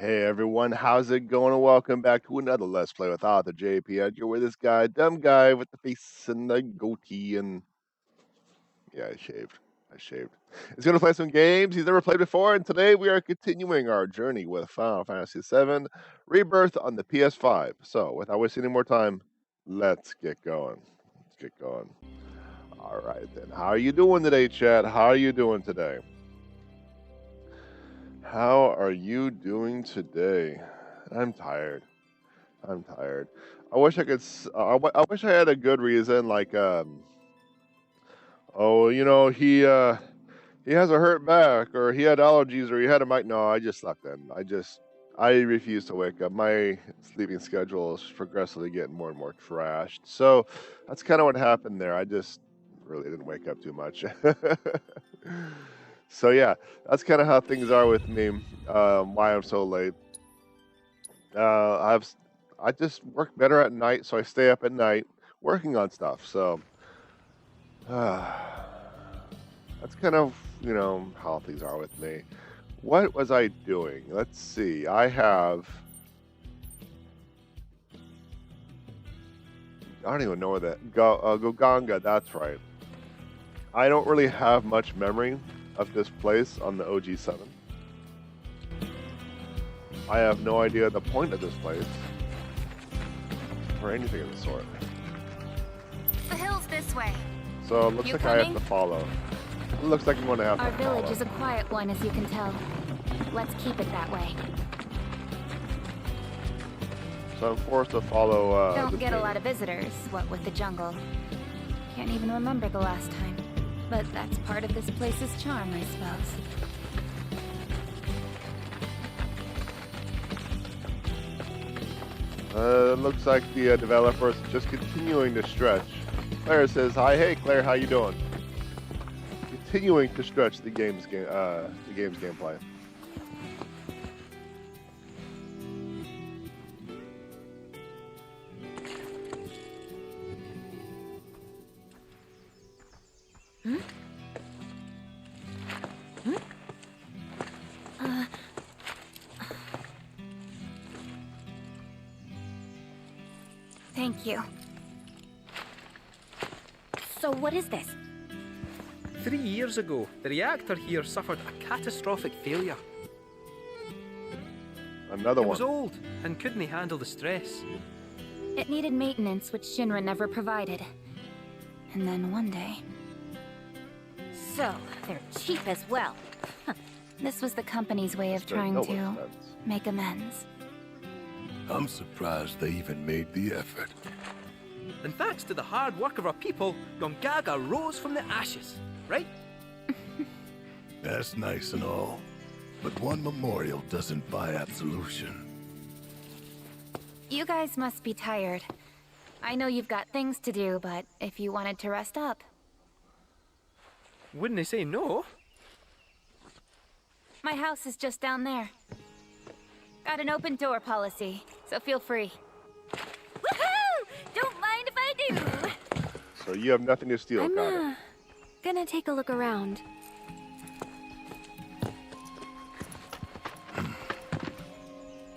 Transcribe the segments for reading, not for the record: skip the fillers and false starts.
Hey everyone, how's it going? And welcome back to another Let's Play with author J.P.Edgar, where this guy, dumb guy with the face and the goatee and yeah, I shaved. He's gonna play some games he's never played before, and today we are continuing our journey with Final Fantasy VII Rebirth on the PS5. So, without wasting any more time, let's get going. All right then. How are you doing today, chat? How are you doing today? How are you doing today? I'm tired. I wish I could. I wish I had a good reason, like, oh, he has a hurt back, or he had allergies, or he had a mic. No, I just slept in. I refuse to wake up. My sleeping schedule is progressively getting more and more trashed. So that's kind of what happened there. I just really didn't wake up too much. So yeah, that's kind of how things are with me. Why I'm so late. I just work better at night, so I stay up at night working on stuff. So that's kind of how things are with me. What was I doing? Let's see. I don't even know where that Goganga. That's right. I don't really have much memory of this place on the OG7. I have no idea the point of this place or anything of the sort. The hill's this way. So it looks like I have to follow. It looks like I'm going to have to follow. Our village is a quiet one, as you can tell. Let's keep it that way. So I'm forced to follow. Don't get a lot of visitors, what with the jungle. Can't even remember the last time. But that's part of this place's charm, I suppose. It looks like the developers just continuing to stretch. Claire says, "Hi, hey Claire, how you doing?" Continuing to stretch the game's gameplay. Thank you. So what is this? 3 years ago, the reactor here suffered a catastrophic failure. Another It one. was old and couldn't handle the stress. It needed maintenance, which Shinra never provided. And then one day... So, they're cheap as well. This was the company's way of trying to make amends. I'm surprised they even made the effort. And thanks to the hard work of our people, Gongaga rose from the ashes, right? That's nice and all, but one memorial doesn't buy absolution. You guys must be tired. I know you've got things to do, but if you wanted to rest up... Wouldn't they say no? My house is just down there. Got an open door policy, so feel free. Woohoo! Don't mind if I do! So you have nothing to steal, got it. Gonna take a look around.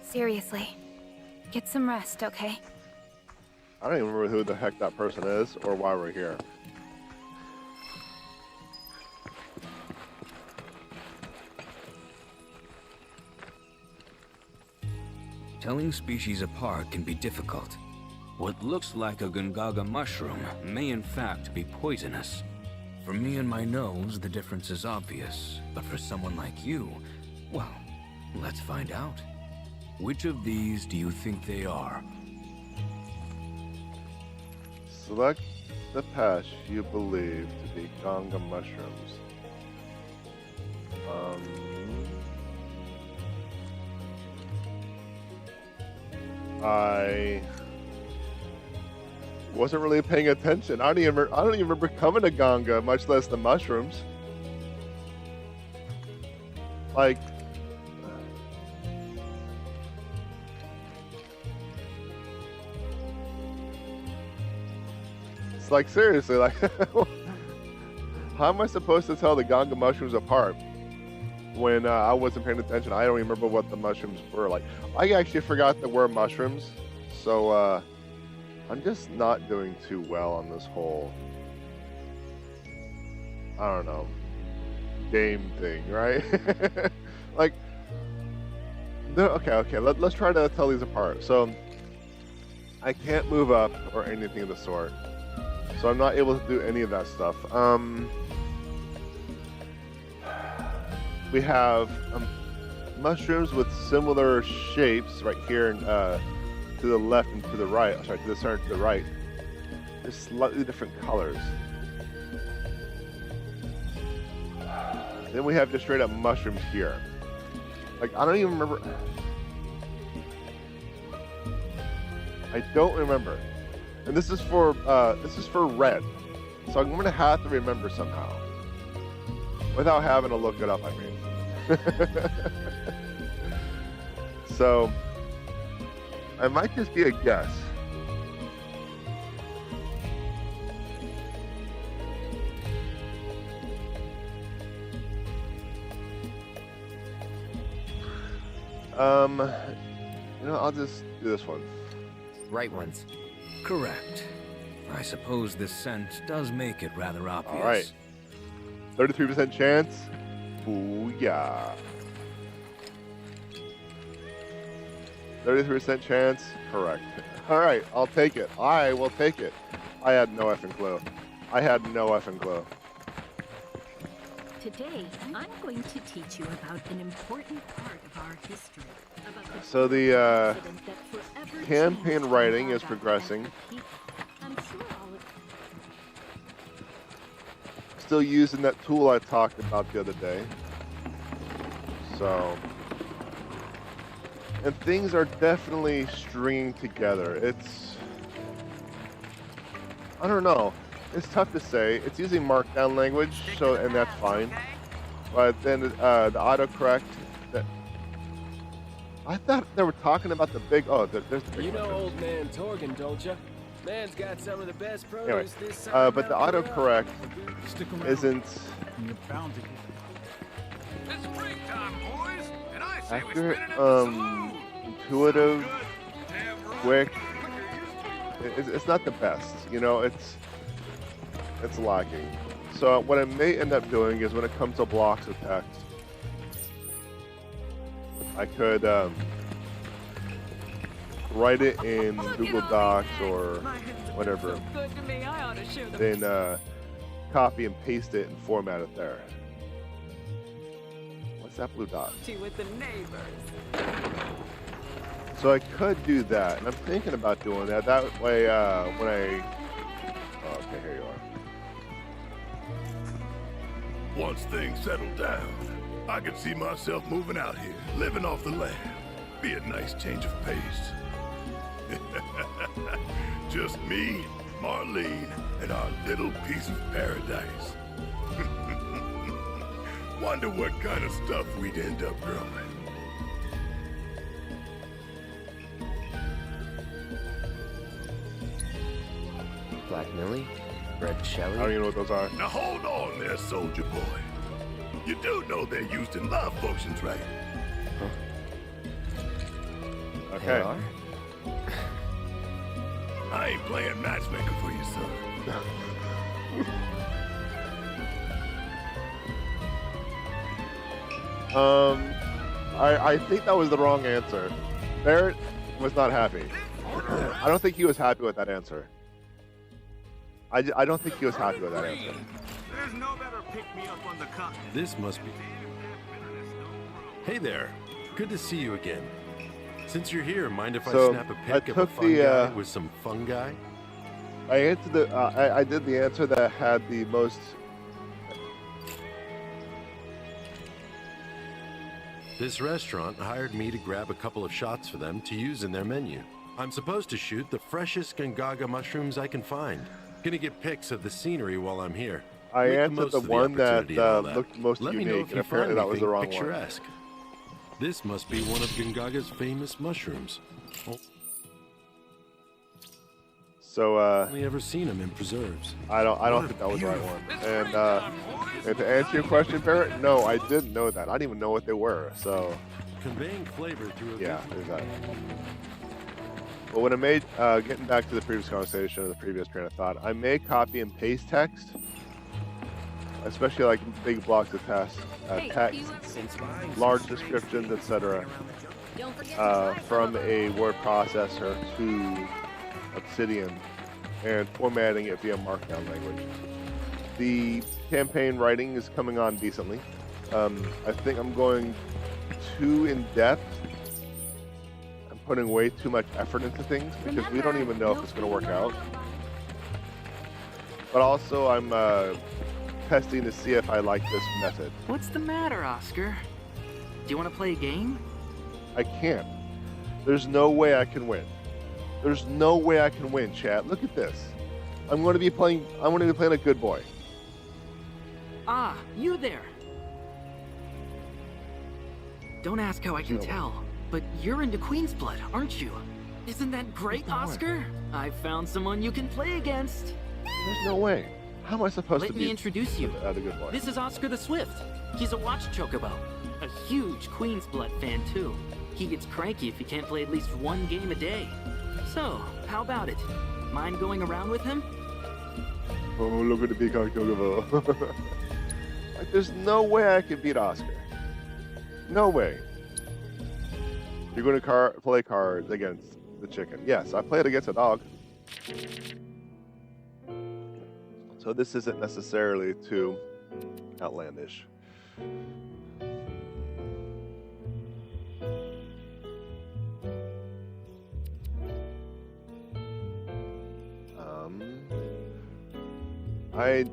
Seriously, get some rest, okay? I don't even remember who the heck that person is or why we're here. Telling species apart can be difficult. What looks like a Gongaga mushroom may in fact be poisonous. For me and my nose, the difference is obvious. But for someone like you, well, let's find out. Which of these do you think they are? Select the patch you believe to be Ganga mushrooms. I wasn't really paying attention. I don't even remember coming to Ganga, much less the mushrooms. Like, it's like seriously, like, how am I supposed to tell the Ganga mushrooms apart? when I wasn't paying attention. I don't remember what the mushrooms were like. I actually forgot there were mushrooms, so I'm just not doing too well on this whole, I don't know, game thing, right? Like, no, okay. Let's try to tell these apart. So I can't move up or anything of the sort, so I'm not able to do any of that stuff. We have mushrooms with similar shapes right here, and to the left and to the right. Sorry, to the center and to the right. They're slightly different colors. Then we have just straight up mushrooms here. Like, I don't even remember. I don't remember. And this is for red. So I'm gonna have to remember somehow. Without having to look it up, I mean. So I might just be a guess. You know, I'll just do this one. Right ones. Correct. I suppose this scent does make it rather obvious. All right. 33% chance. Booyah. 33% chance. Correct. All right, I'll take it. I will take it. I had no effing clue. Today, I'm going to teach you about an important part of our history. So the campaign writing is progressing. I'm sure all of Still using that tool I talked about the other day. So, and things are definitely stringing together. It's, I don't know. It's tough to say. It's using markdown language, so, and that's fine. But then the autocorrect, I thought they were talking about the big, there's the big You know mushrooms. old man Torgan, don't you? Man's got some of the best produce Anyway, this side. but the autocorrect isn't accurate, intuitive, quick. It's not the best, you know, it's lacking. So what I may end up doing is when it comes to blocks of text, I could write it in Google Docs or whatever, then copy and paste it and format it there. What's that blue dot? with the neighbors. So I could do that, and I'm thinking about doing that. That way, when I... Oh, okay, here you are. Once things settle down, I can see myself moving out here, living off the land. Be a nice change of pace. Just me, Marlene, and our little piece of paradise. Wonder what kind of stuff we'd end up growing. Black Millie? Red Shelley? I don't even know what those are. Now hold on there, soldier boy. You do know they're used in love potions, right? Okay. They are? I ain't playing matchmaker for you, son. I think that was the wrong answer. Barrett was not happy. I don't think he was happy with that answer. I don't think he was happy with that answer. There's no better pick-me-up on the continent. This must be... Hey there. Good to see you again. Since you're here, mind if I snap a pic of a fun guy with some fungi? I answered the. I did the answer that had the most. This restaurant hired me to grab a couple of shots for them to use in their menu. I'm supposed to shoot the freshest Gungaga mushrooms I can find. Gonna get pics of the scenery while I'm here. I Make answered the one that looked most Let me know unique, if and you apparently find that was the wrong anything picturesque. This must be one of Gungaga's famous mushrooms. Oh. So Only ever seen them in preserves. I don't think that was the right one. And to answer your question, Barrett, no, I didn't know that. I didn't even know what they were. So Conveying flavor through a yeah, there's that. But when I made, getting back to the previous conversation or the previous train of thought, I may copy and paste text, especially like big blocks of text, large descriptions, etc., from a word processor to Obsidian and formatting it via Markdown language. The campaign writing is coming on decently. I think I'm going too in depth. I'm putting way too much effort into things because we don't even know if it's going to work out. But also I'm testing to see if I like this method. What's the matter, Oscar? Do you want to play a game? I can't. There's no way I can win. There's no way I can win, chat. Look at this. I'm going to be playing a good boy. Ah, you there. Don't ask how I can tell, but you're into Queen's Blood, aren't you? Isn't that great, Oscar? I found someone you can play against. There's no way. How am I supposed to be? Let me introduce you. A good boy? This is Oscar the Swift. He's a watch chocobo. A huge Queen's Blood fan, too. He gets cranky if he can't play at least one game a day. So, how about it? Mind going around with him? Oh, look at the peacock chocobo. Like, there's no way I can beat Oscar. No way. You're going to play cards against the chicken. Yes, I played against a dog. So this isn't necessarily too outlandish.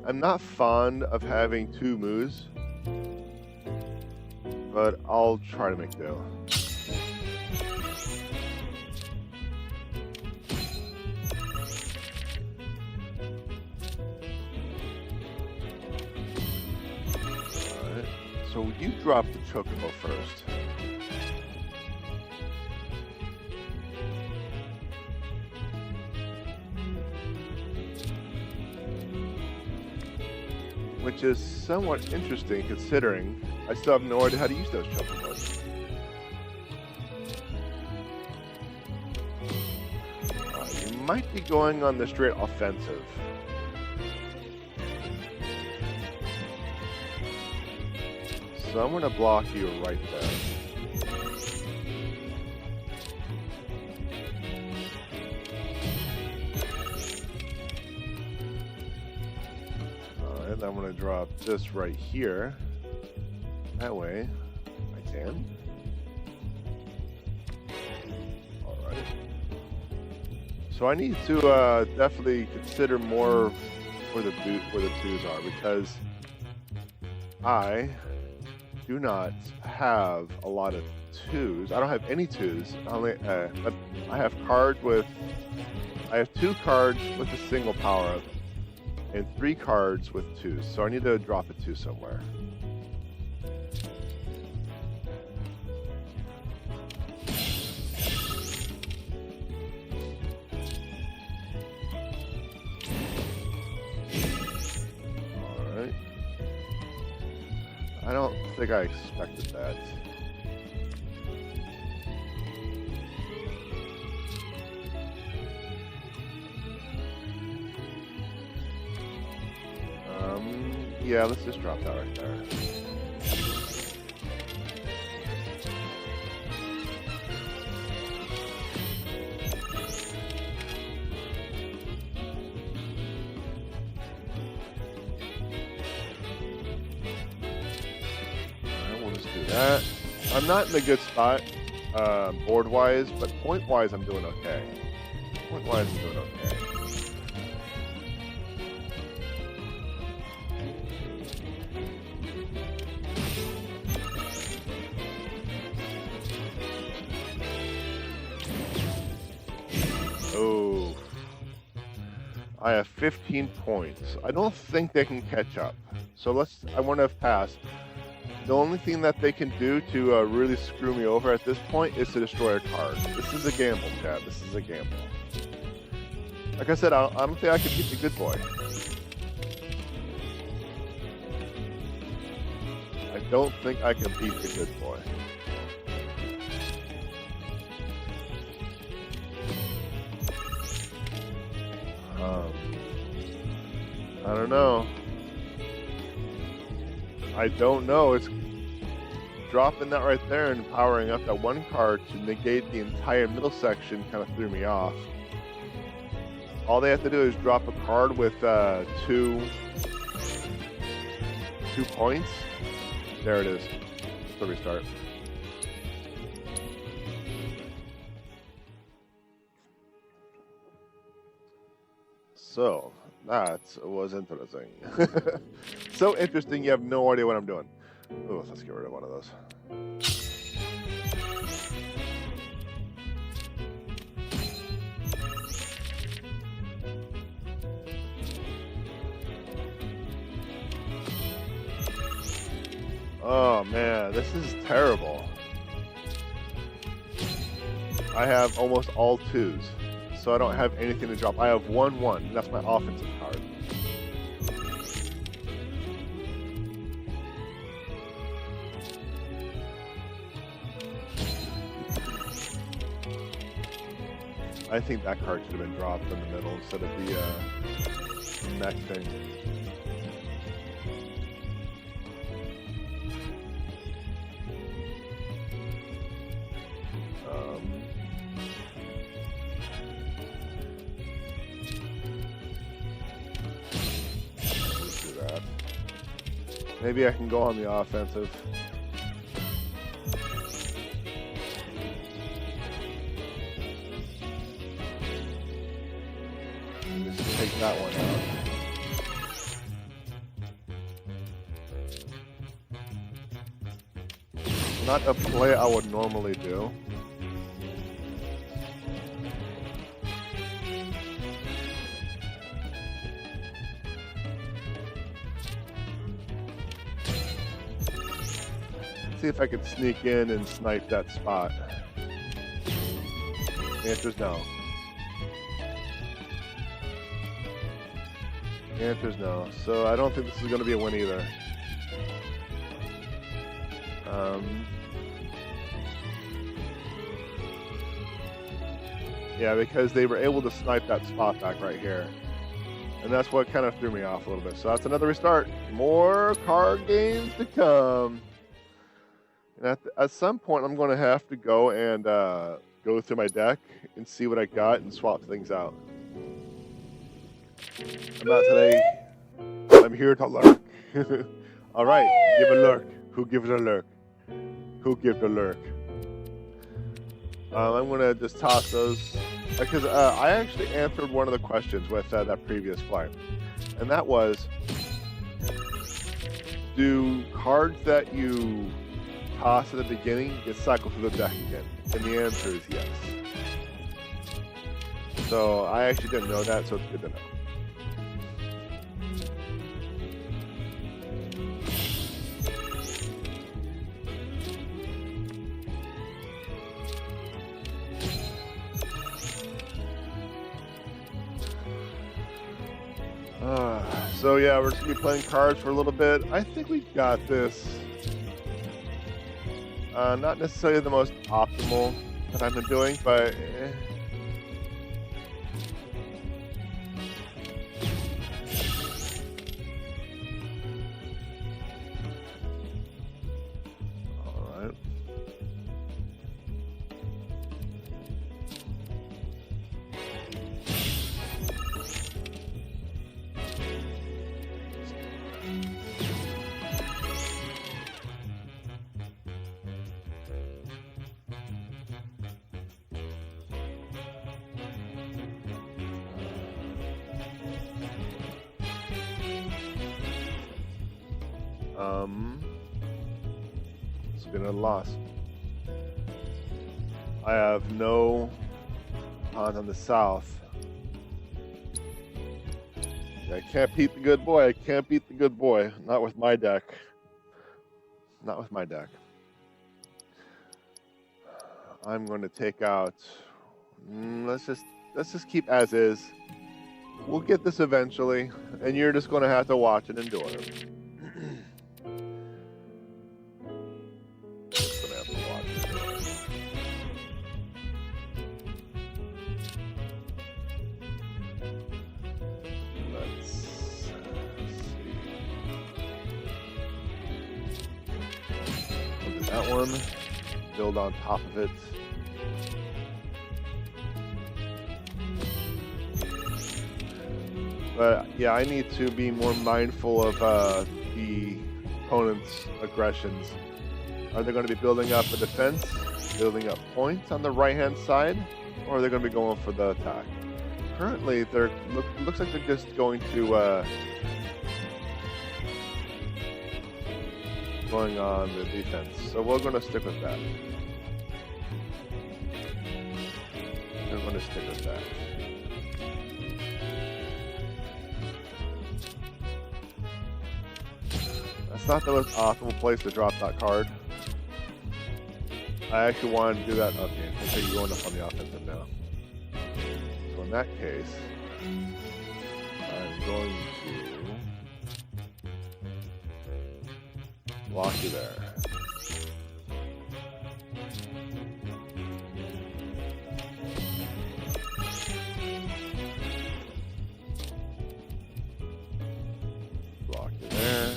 I'm not fond of having two moves, but I'll try to make do. Alright, so you drop the chocobo first. Which is somewhat interesting considering I still have no idea how to use those chocobos. You might be going on the straight offensive. So I'm going to block you right there. I'm going to drop this right here. That way, I can. Alright. So I need to definitely consider more where the twos are, because I do not have a lot of twos. I don't have any twos. But I have cards with. I have 2 cards with a single power-up. And 3 cards with 2s, so I need to drop a 2 somewhere. Alright. I don't think I expected that. Yeah, let's just drop that right there. Alright, we'll just do that. I'm not in a good spot, board-wise, but point-wise, I'm doing okay. Point-wise, I'm doing okay. Oh, I have 15 points. I don't think they can catch up. So I want to have passed. The only thing that they can do to really screw me over at this point is to destroy a card. This is a gamble, Chad. This is a gamble. Like I said, I don't think I can beat the good boy. I don't think I can beat the good boy. I don't know. I don't know. It's dropping that right there and powering up that one card to negate the entire middle section kind of threw me off. All they have to do is drop a card with 2 points. There it is. So restart. So that was interesting. So interesting, you have no idea what I'm doing. Oh, let's get rid of one of those. Oh man, this is terrible. I have almost all 2s, so I don't have anything to drop. I have 1/1, and that's my offensive card. I think that card should have been dropped in the middle instead of the neck thing. Let's do that. Maybe I can go on the offensive. Just take that one out. Not a play I would normally do. See if I can sneak in and snipe that spot. The answer's no. The answer's no. So I don't think this is going to be a win either. Yeah, because they were able to snipe that spot back right here. And that's what kind of threw me off a little bit. So that's another restart. More card games to come. And at some point, I'm going to have to go and go through my deck and see what I got and swap things out. I'm out today. I'm here to lurk. All right, give a lurk. Who gives a lurk? Who gives a lurk? I'm going to just toss those. Because I actually answered one of the questions with that previous flight. And that was, do cards that you toss at the beginning get cycled through the deck again? And the answer is yes. So I actually didn't know that, so it's good to know. So yeah, we're just gonna be playing cards for a little bit. I think we got this. Not necessarily the most optimal that I've been doing, but all right. It's been a loss. I have no pawns on the south. I can't beat the good boy. I can't beat the good boy. Not with my deck. Not with my deck. I'm going to take out. Let's just keep as is. We'll get this eventually, and you're just going to have to watch and endure. Just gonna have to watch and endure. Let's see. Look at that one. Build on top of it. But yeah, I need to be more mindful of the opponent's aggressions. Are they going to be building up a defense, building up points on the right-hand side, or are they going to be going for the attack? Currently, looks like they're just going to going on the defense. So we're going to stick with that. We're going to stick with that. It's not the most optimal place to drop that card. I actually wanted to do that. Okay, so you're going up on the offensive now. So in that case, I'm going to block you there. Block you there.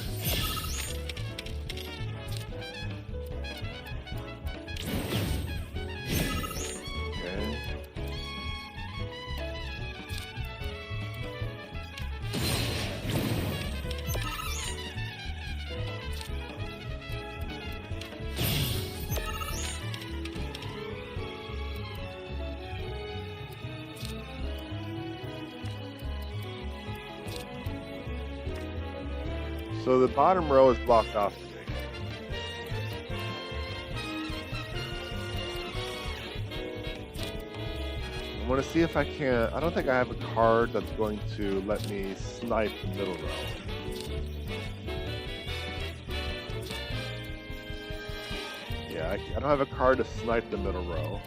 So the bottom row is blocked off to me. I want to see if I can. I don't think I have a card that's going to let me snipe the middle row. Yeah, I don't have a card to snipe the middle row.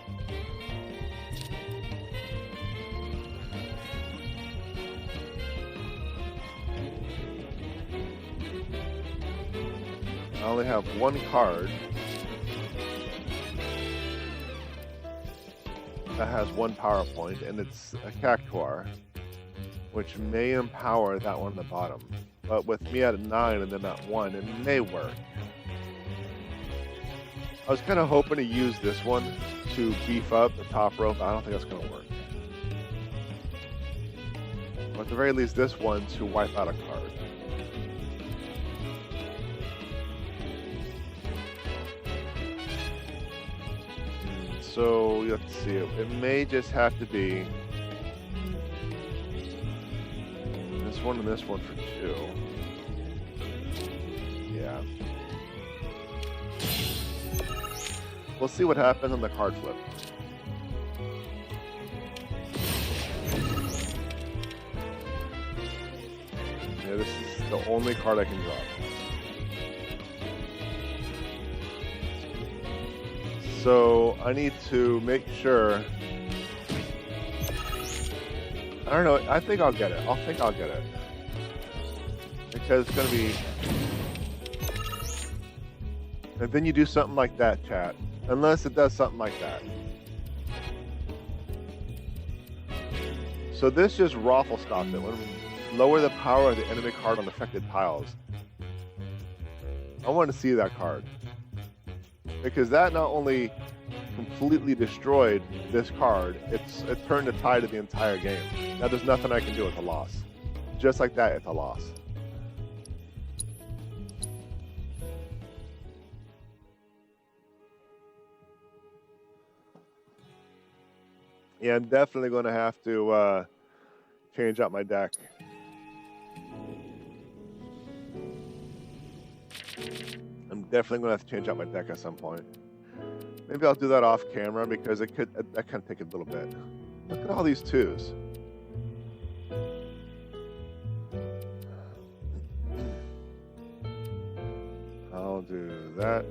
I only have one card that has one power point, and it's a Cactuar, which may empower that one at the bottom. But with me at 9 and them at 1, it may work. I was kind of hoping to use this one to beef up the top row, but I don't think that's going to work. Or at the very least, this one to wipe out a card. So let's see, it may just have to be this one and this one for 2. Yeah. We'll see what happens on the card flip. Yeah, this is the only card I can drop. So I need to make sure. I don't know. I think I'll get it. I'll get it. Because it's going to be. And then you do something like that, chat. Unless it does something like that. So this just raffle stops it. When lower the power of the enemy card on affected tiles. I want to see that card. Because that not only completely destroyed this card, it turned the tide of the entire game. Now there's nothing I can do with a loss. Just like that, it's a loss. Yeah, I'm definitely going to have to change out my deck. I'm definitely going to have to change out my deck at some point. Maybe I'll do that off camera because that can take a little bit. Look at all these 2s. I'll do that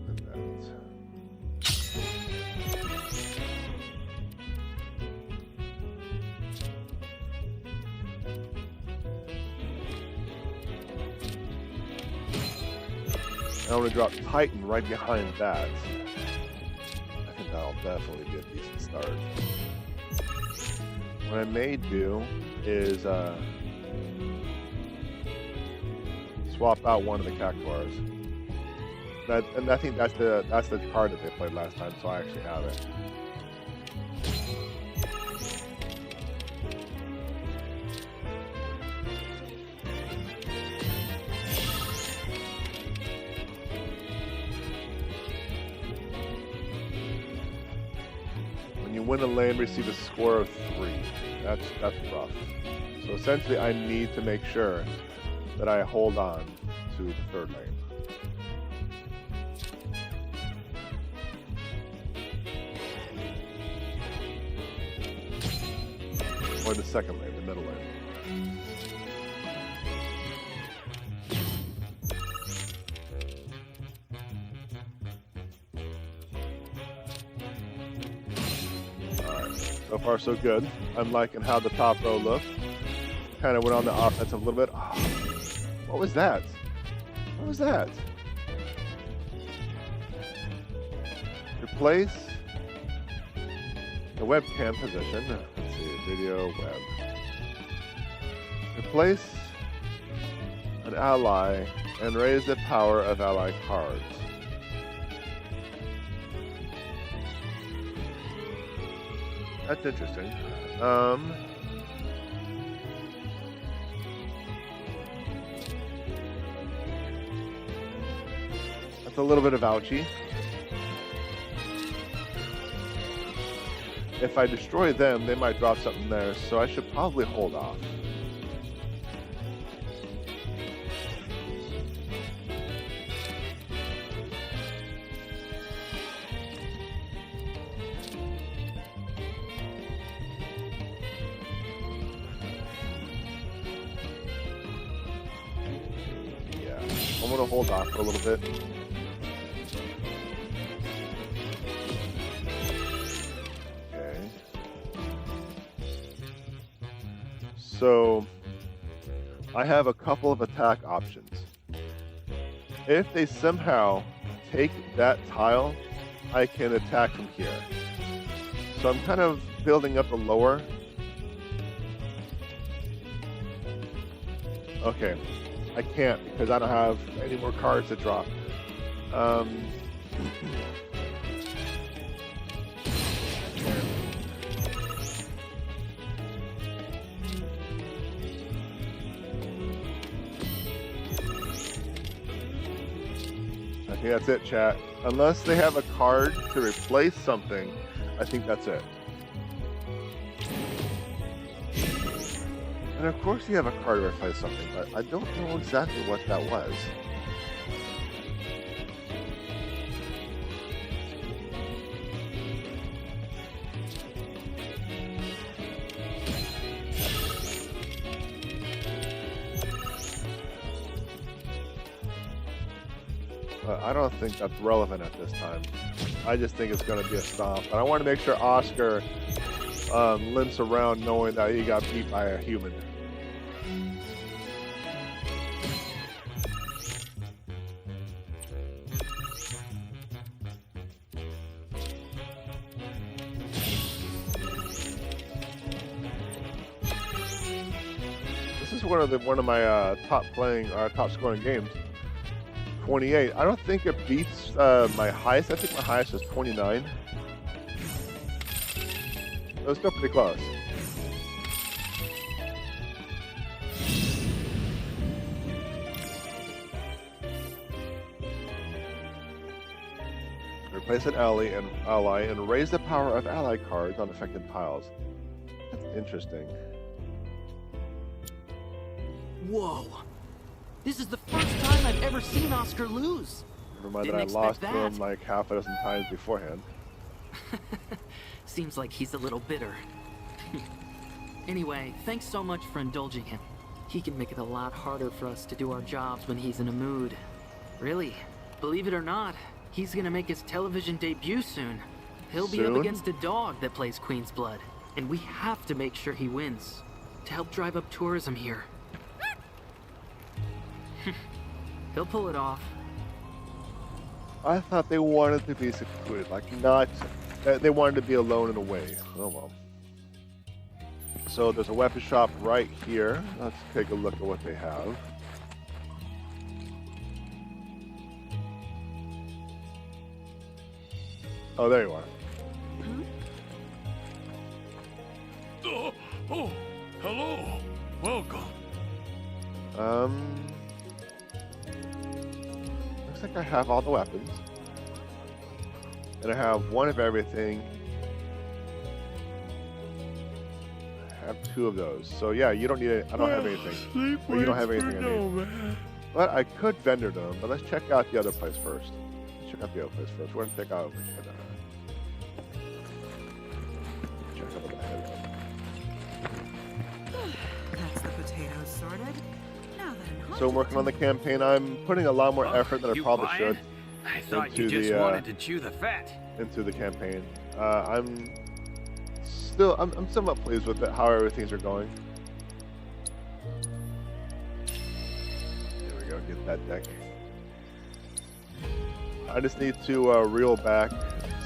and that. I'm going to drop Titan right behind that. I think that'll definitely be a decent start. What I may do is swap out one of the Cactuars. And I think that's the card that they played last time, so I actually have it. When you win a lane, receive a score of 3. That's rough. So essentially, I need to make sure that I hold on to the third lane. Or the second lane, the middle lane. Alright, so far so good. I'm liking how the top row looks. Kind of went on the offensive a little bit. Oh, what was that? What was that? Replace the webcam position. Let's see, video, web. Replace an ally and raise the power of ally cards. That's interesting. That's a little bit of ouchie. If I destroy them, they might drop something there, so I should probably hold off. Yeah, I'm gonna hold off for a little bit. So I have a couple of attack options. If they somehow take that tile, I can attack from here. So I'm kind of building up a lower. Okay, I can't because I don't have any more cards to drop. I think that's it, chat. Unless they have a card to replace something, I think that's it. And of course you have a card to replace something, but I don't know exactly what that was. I don't think that's relevant at this time. I just think it's going to be a stomp. But I want to make sure Oscar limps around knowing that he got beat by a human. This is one of my top scoring games. 28. I don't think it beats my highest. I think my highest is 29. It was still pretty close. Replace an ally and raise the power of ally cards on affected tiles. That's interesting. Whoa. This is the first time I've ever seen Oscar lose. Never mind that I lost to him like half a dozen times beforehand. Seems like he's a little bitter. Anyway, thanks so much for indulging him. He can make it a lot harder for us to do our jobs when he's in a mood. Really, believe it or not, he's gonna make his television debut soon. He'll be up against a dog that plays Queen's Blood, and we have to make sure he wins to help drive up tourism here. He'll pull it off. I thought they wanted to be secluded, like not. They wanted to be alone in a way. Oh well. So there's a weapon shop right here. Let's take a look at what they have. Oh, there you are. Oh, hello. Welcome. Looks like I have all the weapons. And I have one of everything. I have 2 of those. So yeah, you don't need it. I don't have anything. Or you don't have anything I need. But I could vendor them, but let's check out the other place first. Let's check out the other place first. We're gonna check out check out the head. That's the potatoes sorted. Now then, So I'm working on the campaign. I'm putting a lot more effort than I probably should. I thought you just wanted to chew the fat. Into the campaign. I'm somewhat pleased with it, how everything's are going. There we go, get that deck. I just need to reel back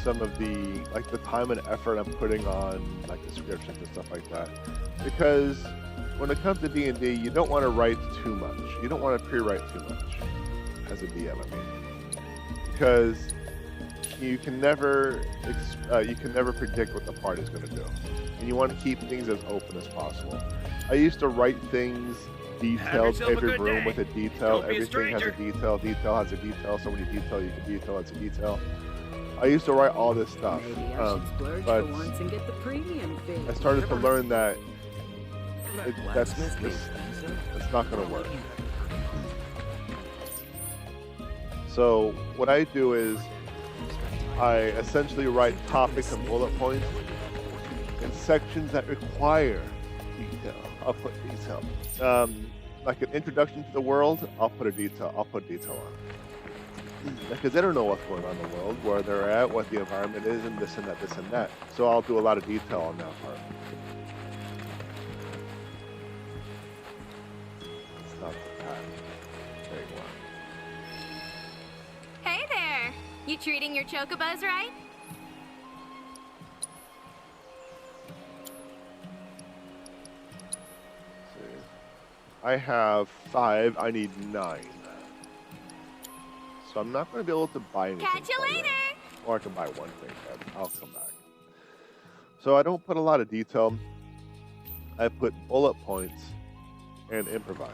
some of the time and effort I'm putting on descriptions and stuff like that, because when it comes to D&D, you don't want to write too much. You don't want to pre-write too much as a DM. I mean, because you can never predict what the party is going to do, and you want to keep things as open as possible. I used to write things detailed, every room with a detail, everything has a detail, detail has a detail, so when you detail, you can detail, it's a detail. I used to write all this stuff, but I started to learn that that's not going to work. So what I do is I essentially write topics and bullet points in sections that require detail. I'll put detail. Like an introduction to the world, I'll put detail on. Because they don't know what's going on in the world, where they're at, what the environment is, and this and that, this and that. So I'll do a lot of detail on that part. It's not that. There you are. Hey there! You treating your chocobos right? I have 5, I need 9. So I'm not going to be able to buy anything. Catch you later! Or I can buy one thing, but I'll come back. So I don't put a lot of detail. I put bullet points and improvise.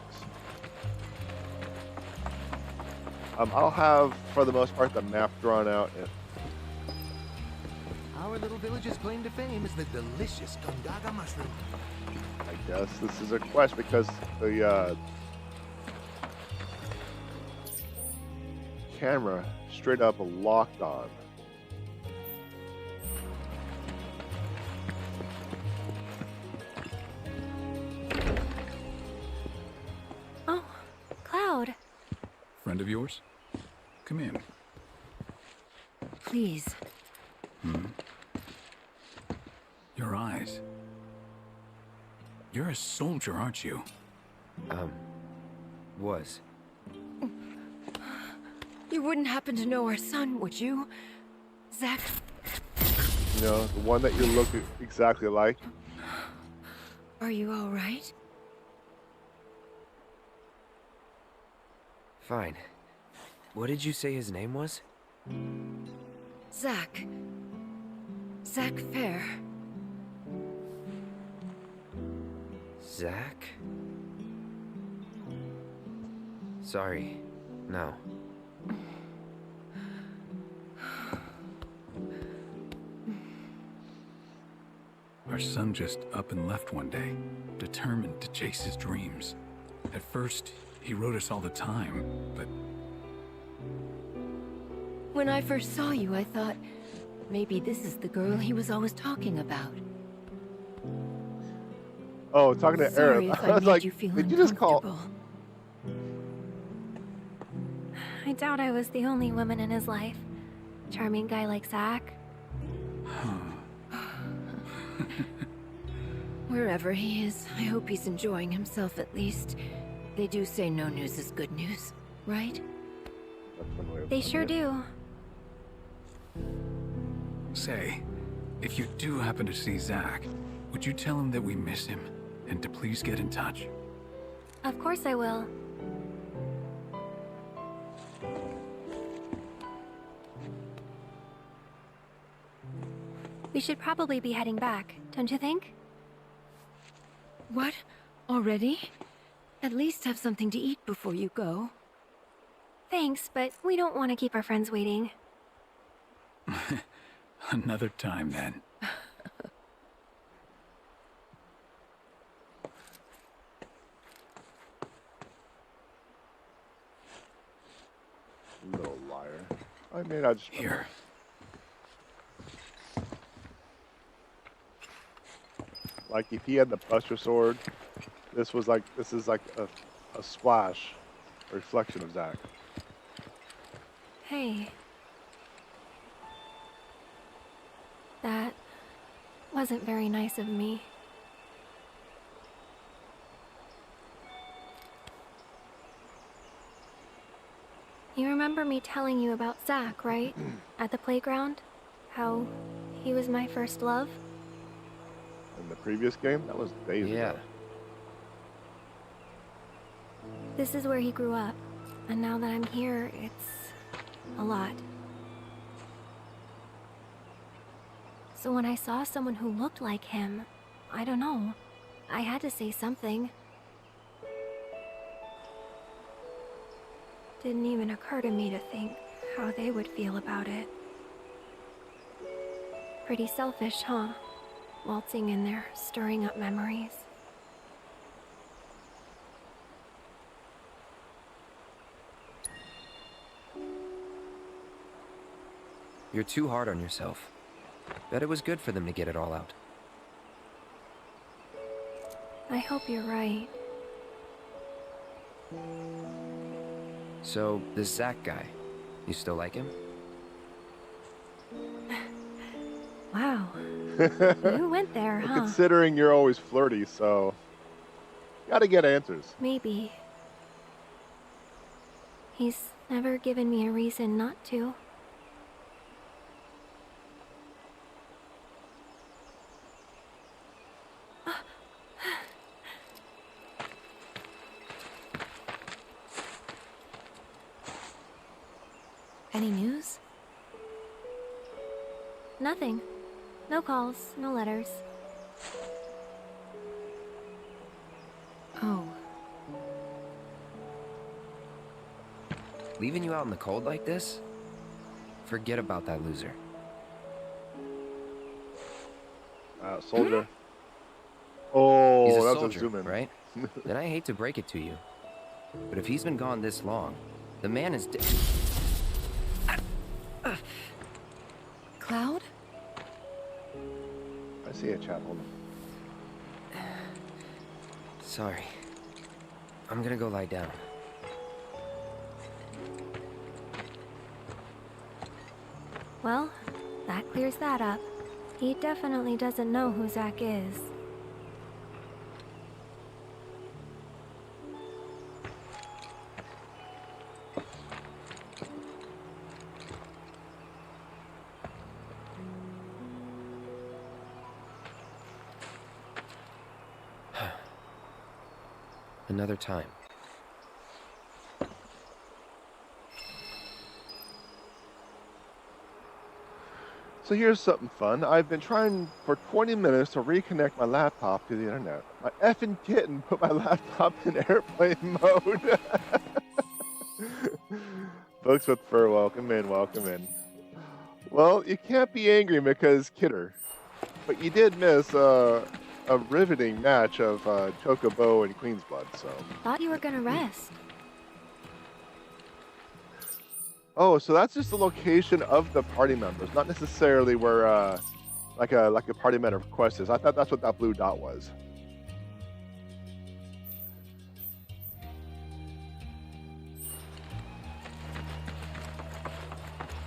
I'll have, for the most part, the map drawn out. Our little village's claim to fame is the delicious Gungaga mushroom. I guess this is a quest because the camera straight up locked on. Oh, Cloud. Friend of yours? Come in. Please. Your eyes. You're a soldier, aren't you? Was. You wouldn't happen to know our son, would you? Zach? You know, the one that you look exactly like. Are you all right? Fine. What did you say his name was? Zach. Zach Fair. Zach? Sorry. No. Our son just up and left one day, determined to chase his dreams. At first, he wrote us all the time, but... When I first saw you, I thought, maybe this is the girl he was always talking about. Oh, talking to Sorry Arab. if I was made like, you feel did you just call? I doubt I was the only woman in his life. Charming guy like Zach. Wherever he is, I hope he's enjoying himself at least. They do say no news is good news, right? They sure do. Say, if you do happen to see Zach, would you tell him that we miss him and to please get in touch? Of course I will. We should probably be heading back, don't you think? What? Already? At least have something to eat before you go. Thanks, but we don't want to keep our friends waiting. Another time, then. Little liar. I mean, I just... Here. Like, if he had the Buster Sword, this is like a splash, a reflection of Zach. Hey. That wasn't very nice of me. You remember me telling you about Zach, right? At the playground? How he was my first love? In the previous game? That was days ago. This is where he grew up. And now that I'm here, it's a lot. So when I saw someone who looked like him, I don't know, I had to say something. Didn't even occur to me to think how they would feel about it. Pretty selfish, huh? Waltzing in there, stirring up memories. You're too hard on yourself. Bet it was good for them to get it all out. I hope you're right. So, this Zach guy, you still like him? Wow. You went there, Well, huh? considering you're always flirty, so... Gotta get answers. Maybe. He's never given me a reason not to. Any news? Nothing. No calls, no letters. Oh. Leaving you out in the cold like this? Forget about that loser. Soldier. Oh, He's a that's soldier, a zoom in. right? Then I hate to break it to you, but if he's been gone this long, the man is dead. Cloud? I see a chat. Hold on. Sorry. I'm gonna go lie down. Well, that clears that up. He definitely doesn't know who Zach is. Another time. So here's something fun. I've been trying for 20 minutes to reconnect my laptop to the internet. My effing kitten put my laptop in airplane mode. Folks with fur, welcome in, welcome in. Well, you can't be angry because Kidder. But you did miss a riveting match of Chocobo and Queen's Blood, so... Thought you were gonna rest. Oh, so that's just the location of the party members, not necessarily where, like a party member quest is. I thought that's what that blue dot was.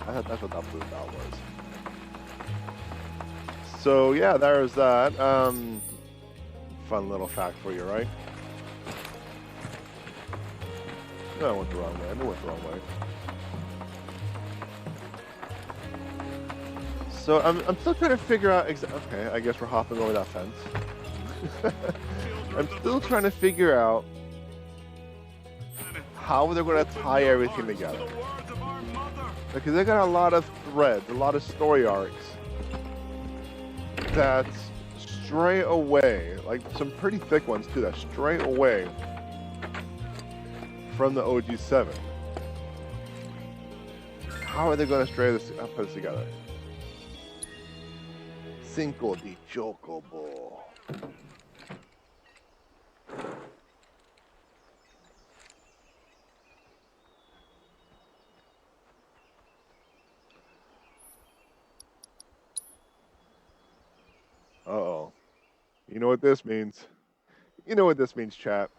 I thought that's what that blue dot was. So yeah, there's that. Fun little fact for you, right? No, I went the wrong way. I went the wrong way. So I'm still trying to figure out. Okay, I guess we're hopping over that fence. I'm still trying to figure out how they're going to tie everything together. Because they got a lot of threads, a lot of story arcs that stray away, like some pretty thick ones too, that stray away from the OG7. How are they going to put this together? Cinco de Chocobo. Uh-oh. You know what this means? You know what this means, chat.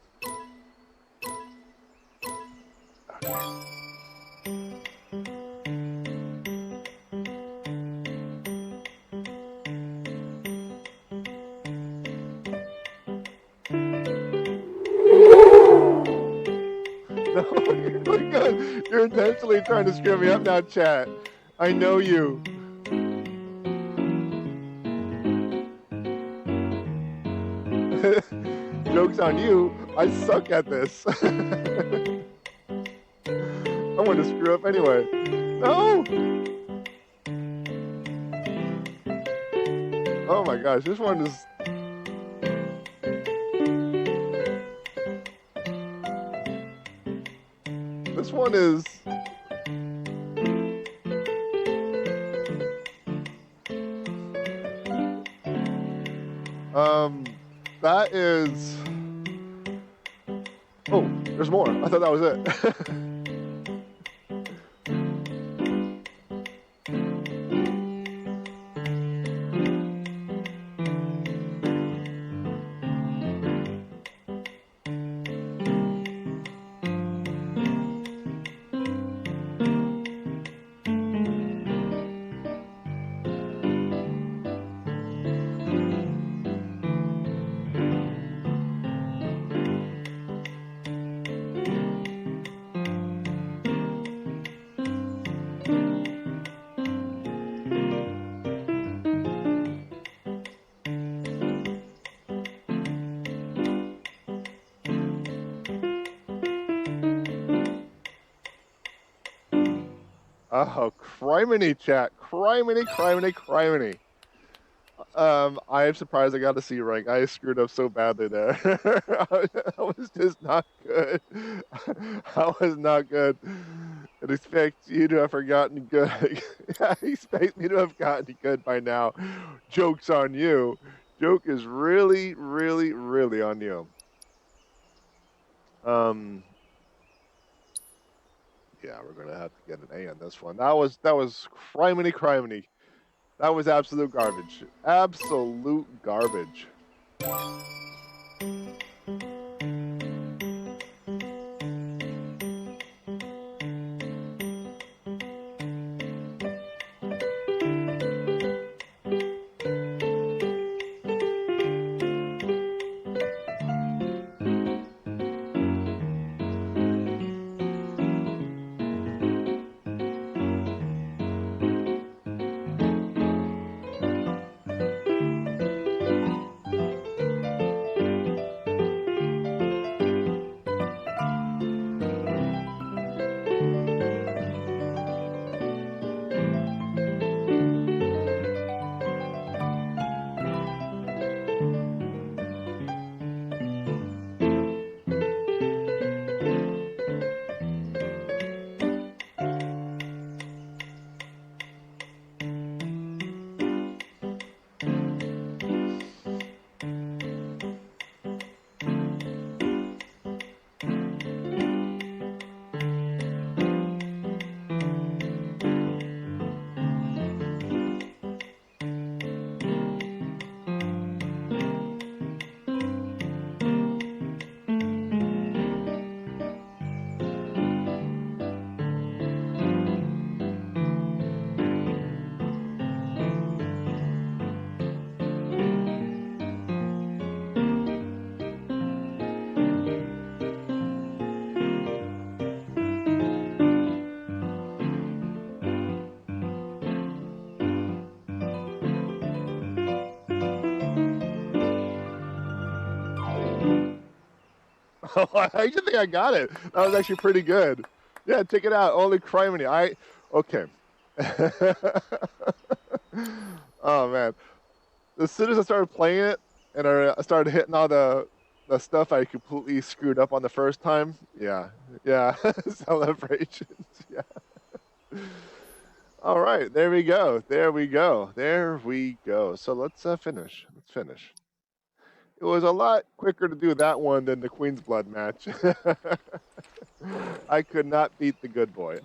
No, you're intentionally trying to screw me up now, chat. I know you. Joke's on you. I suck at this. I'm going to screw up anyway. No! Oh my gosh, this one is... This one is... That is... Oh, there's more. I thought that was it. Oh, criminy, chat. Criminy, criminy, criminy. I am surprised I got a C rank. I screwed up so badly there. I was just not good. I was not good. I'd expect you to have forgotten good. I expect me to have gotten good by now. Joke's on you. Joke is really, really, really on you. Yeah, we're gonna have to get an A on this one. That was criminy, criminy. That was absolute garbage. Absolute garbage. I actually think I got it. That was actually pretty good. Yeah, check it out. Only Criminy. Okay. Oh man. As soon as I started playing it and I started hitting all the stuff I completely screwed up on the first time. Yeah. Celebrations. Yeah. All right, there we go. So let's finish. It was a lot quicker to do that one than the Queen's Blood match. I could not beat the good boy.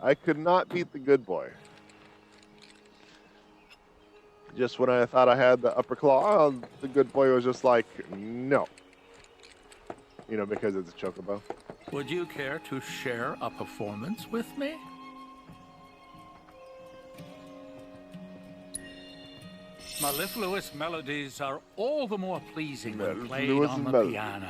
Just when I thought I had the upper claw, the good boy was just like, no. Because it's a chocobo. Would you care to share a performance with me? Mellifluous melodies are all the more pleasing when played on the piano.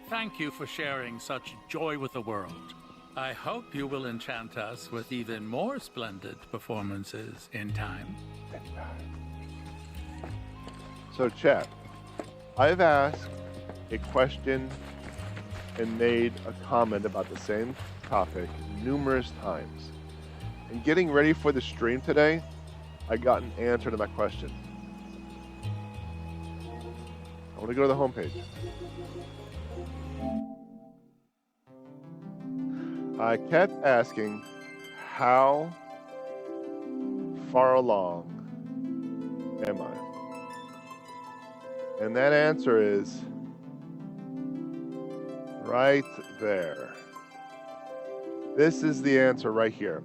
Thank you for sharing such joy with the world. I hope you will enchant us with even more splendid performances in time. So, chat, I've asked a question and made a comment about the same topic numerous times. And getting ready for the stream today, I got an answer to my question. I want to go to the homepage. I kept asking, how far along am I? And that answer is right there. This is the answer right here.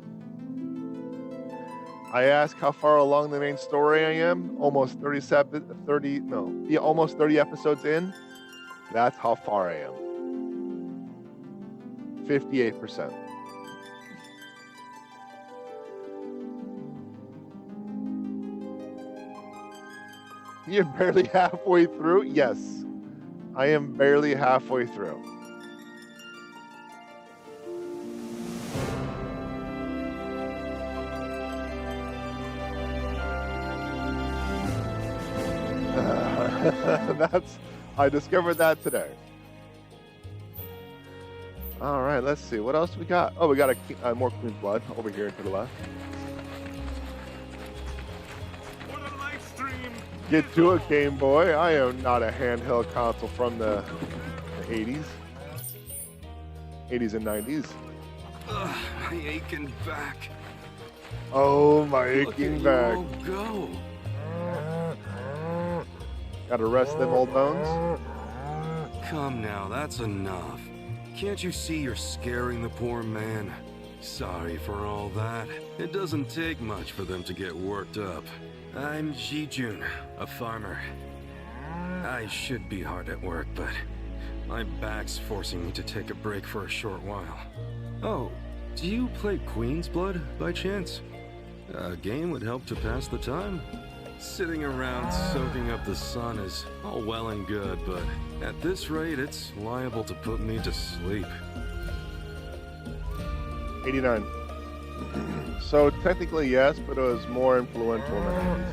I asked how far along the main story I am. Almost 30 episodes in. That's how far I am. 58%. You're barely halfway through? Yes. I am barely halfway through. I discovered that today. All right, let's see. What else we got? Oh, we got a more Queen's Blood over here to the left. Get to it, Game Boy. I am not a handheld console from the 80s. 80s and 90s. Ugh, my aching back. Oh, my aching back. Go. Gotta rest them old bones. Come now, that's enough. Can't you see you're scaring the poor man? Sorry for all that. It doesn't take much for them to get worked up. I'm Ji-Jun, a farmer. I should be hard at work, but my back's forcing me to take a break for a short while. Oh, do you play Queen's Blood by chance? A game would help to pass the time. Sitting around soaking up the sun is all well and good, but at this rate, it's liable to put me to sleep. 89. So technically yes, but it was more influential in the 90s.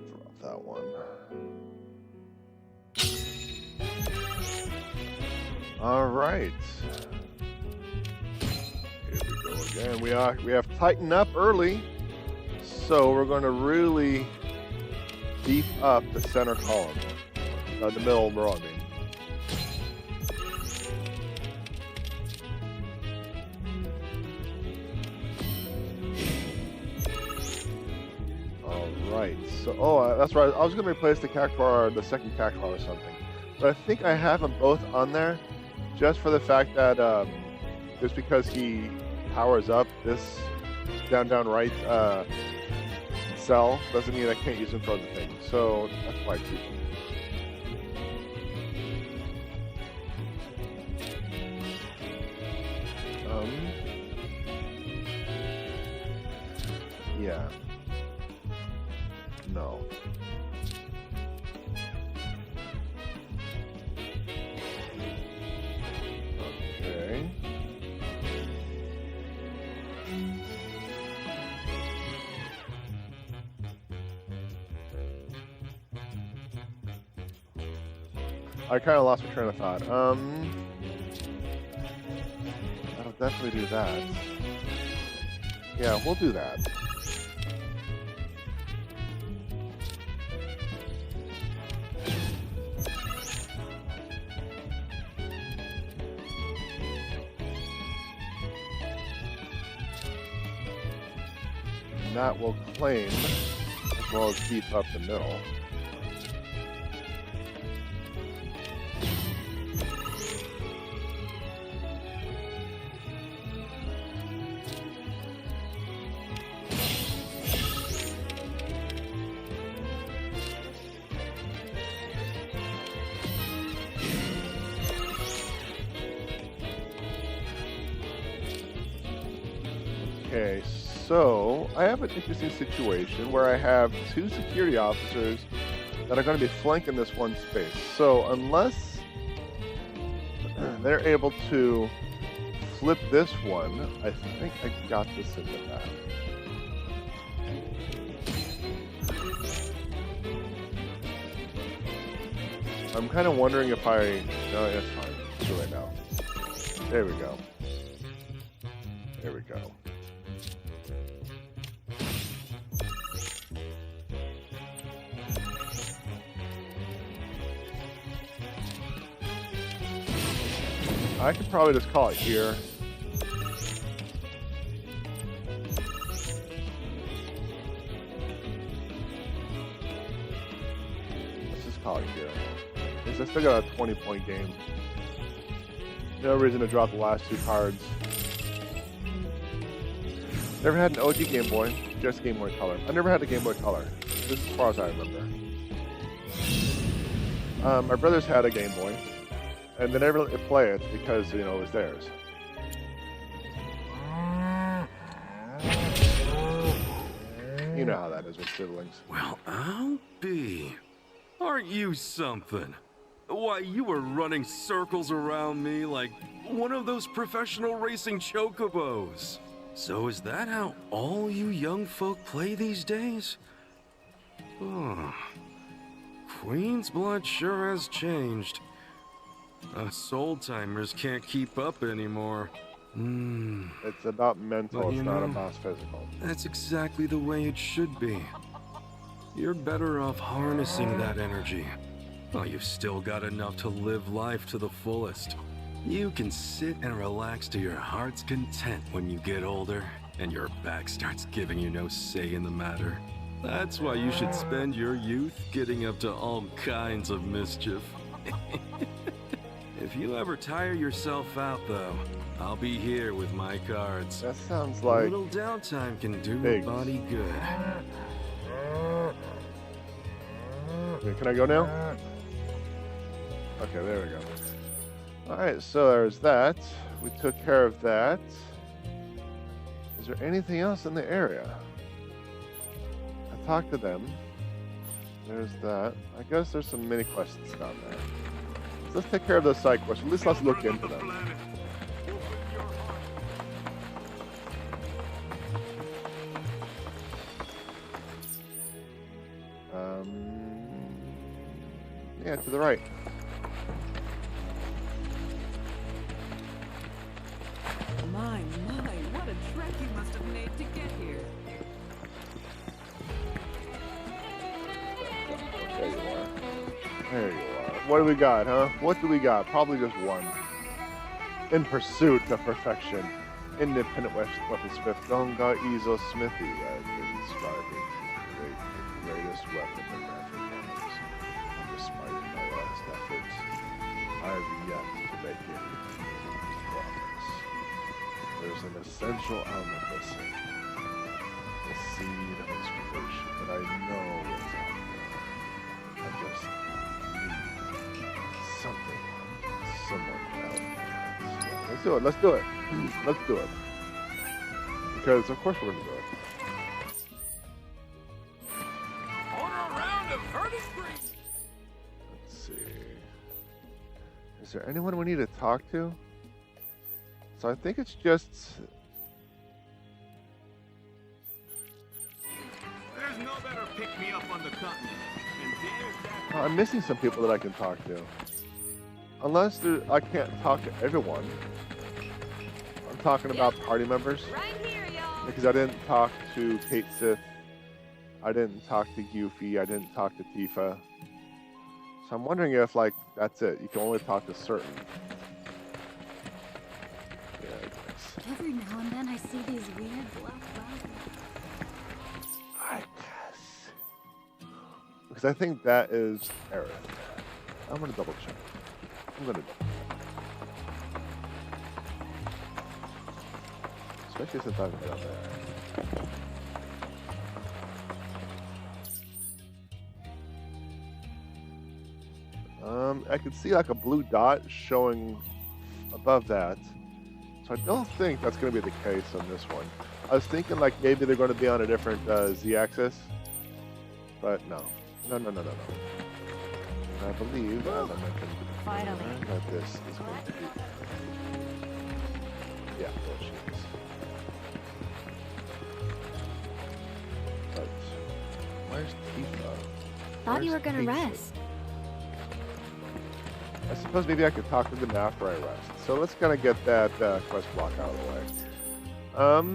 Drop that one. All right. Here we go again. We have tightened up early, so we're going to really beef up the center column, the middle row. I mean. All right. So, that's right. I was going to replace the cactuar, the second cactuar, or something, but I think I have them both on there, just for the fact that just because he powers up this down right cell doesn't mean I can't use him for other things. So that's why I keep him. Yeah. No. Okay. I kind of lost my train of thought. I'll definitely do that. Yeah, we'll do that. And that will claim as well as beef up the middle. Okay, so I have an interesting situation where I have two security officers that are going to be flanking this one space. So unless they're able to flip this one, I think I got this in the back. I'm kind of wondering if I... No, that's fine. Let's do it now. There we go. There we go. I could probably just call it here. Let's just call it here. Because I still got a 20-point game. No reason to drop the last two cards. Never had an OG Game Boy, just Game Boy Color. I never had a Game Boy Color. This is as far as I remember. My brothers had a Game Boy. And they never let me play it because, you know, it was theirs. You know how that is with siblings. Well, I'll be. Aren't you something? Why, you were running circles around me like one of those professional racing chocobos. So is that how all you young folk play these days? Oh. Queen's blood sure has changed. Us old-timers can't keep up anymore. It's about mental, it's not about physical. That's exactly the way it should be. You're better off harnessing that energy. Oh, you've still got enough to live life to the fullest. You can sit and relax to your heart's content when you get older, and your back starts giving you no say in the matter. That's why you should spend your youth getting up to all kinds of mischief. If you ever tire yourself out, though, I'll be here with my cards. That sounds like... A little downtime can do a body good. Okay, can I go now? Okay, there we go. Alright, so there's that. We took care of that. Is there anything else in the area? I talked to them. There's that. I guess there's some mini quests down there. So let's take care of those side quests. At least let's look into them. Yeah, to the right. My, what a trek you must have made to get here. There you are. There you are. What do we got, huh? What do we got? Probably just one. In pursuit of perfection. Independent weaponsmith Gunga Ezo Smithy has been striving to create the greatest weapon in natural commerce. And despite my last efforts, I have yet to make any progress. There's an essential element missing. The seed of inspiration that I know is out there. I just need something. Someone to help me. Let's do it. Let's do it. Let's do it. Because of course we're gonna do it. Let's see. Is there anyone we need to talk to? So I think it's just... There's no better pick-me-up on the continent. And there's that... I'm missing some people that I can talk to. Unless I can't talk to everyone. I'm talking about party members. Because I didn't talk to Kate Sith. I didn't talk to Yuffie. I didn't talk to Tifa. So I'm wondering if, like, that's it. You can only talk to certain. Yeah, I guess. Every now and then I see these weird black clouds. I guess. Because I think that is Aerith. I'm going to double check. I'm going to double check. Especially since I've been up there. I could see like a blue dot showing above that. So I don't think that's going to be the case on this one. I was thinking like maybe they're going to be on a different Z-axis. But no. No. And I believe, as I mentioned, that this is going to be... Yeah, there she is. But where's Tifa? Thought you were gonna rest. I suppose maybe I could talk to them after I rest. So let's kind of get that quest block out of the way.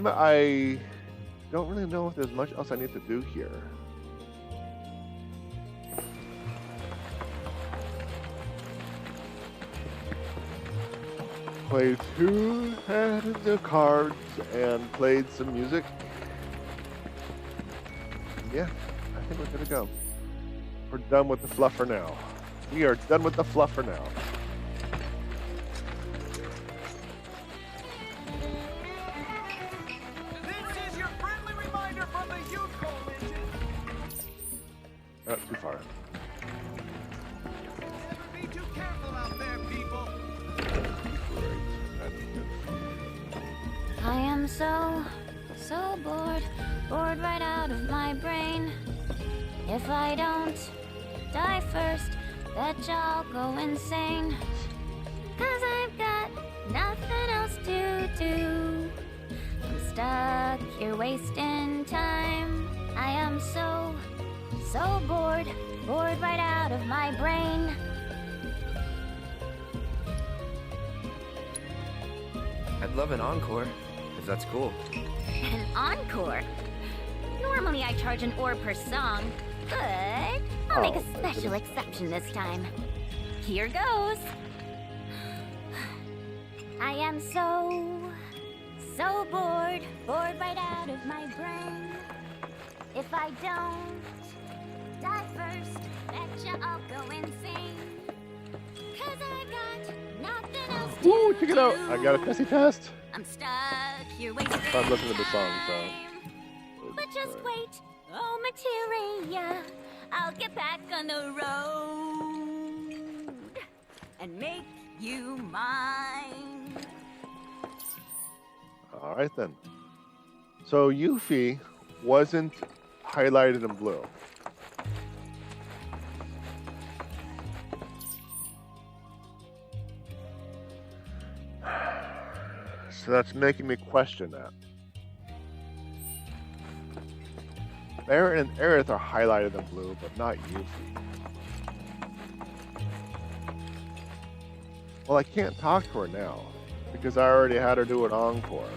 I don't really know if there's much else I need to do here. Played 2 hands of cards and played some music. Yeah, I think we're gonna go. We're done with the fluff for now. We are done with the fluff for now. This is your friendly reminder from the Youth Coalition. Too far. Never be too careful out there, people. I am so bored right out of my brain. If I don't die first, bet y'all go insane. 'Cause I've got nothing else to do. I'm stuck here wasting time. I am so bored right out of my brain. I'd love an encore, if that's cool. An encore? Normally I charge an ore per song, but I'll make a special exception this time. Here goes. I am so bored right out of my brain. If I don't die first, betcha I'll go insane. 'Cause I got nothing else to Woo, check it out. I got a Tessie test. I'm stuck here wasting I'm listening to the song, so. But just wait, oh materia, I'll get back on the road and make you mine. All right then. So Yuffie wasn't highlighted in blue. So that's making me question that. Barret and Aerith are highlighted in blue, but not Yuffie. Well, I can't talk to her now, because I already had her do an encore.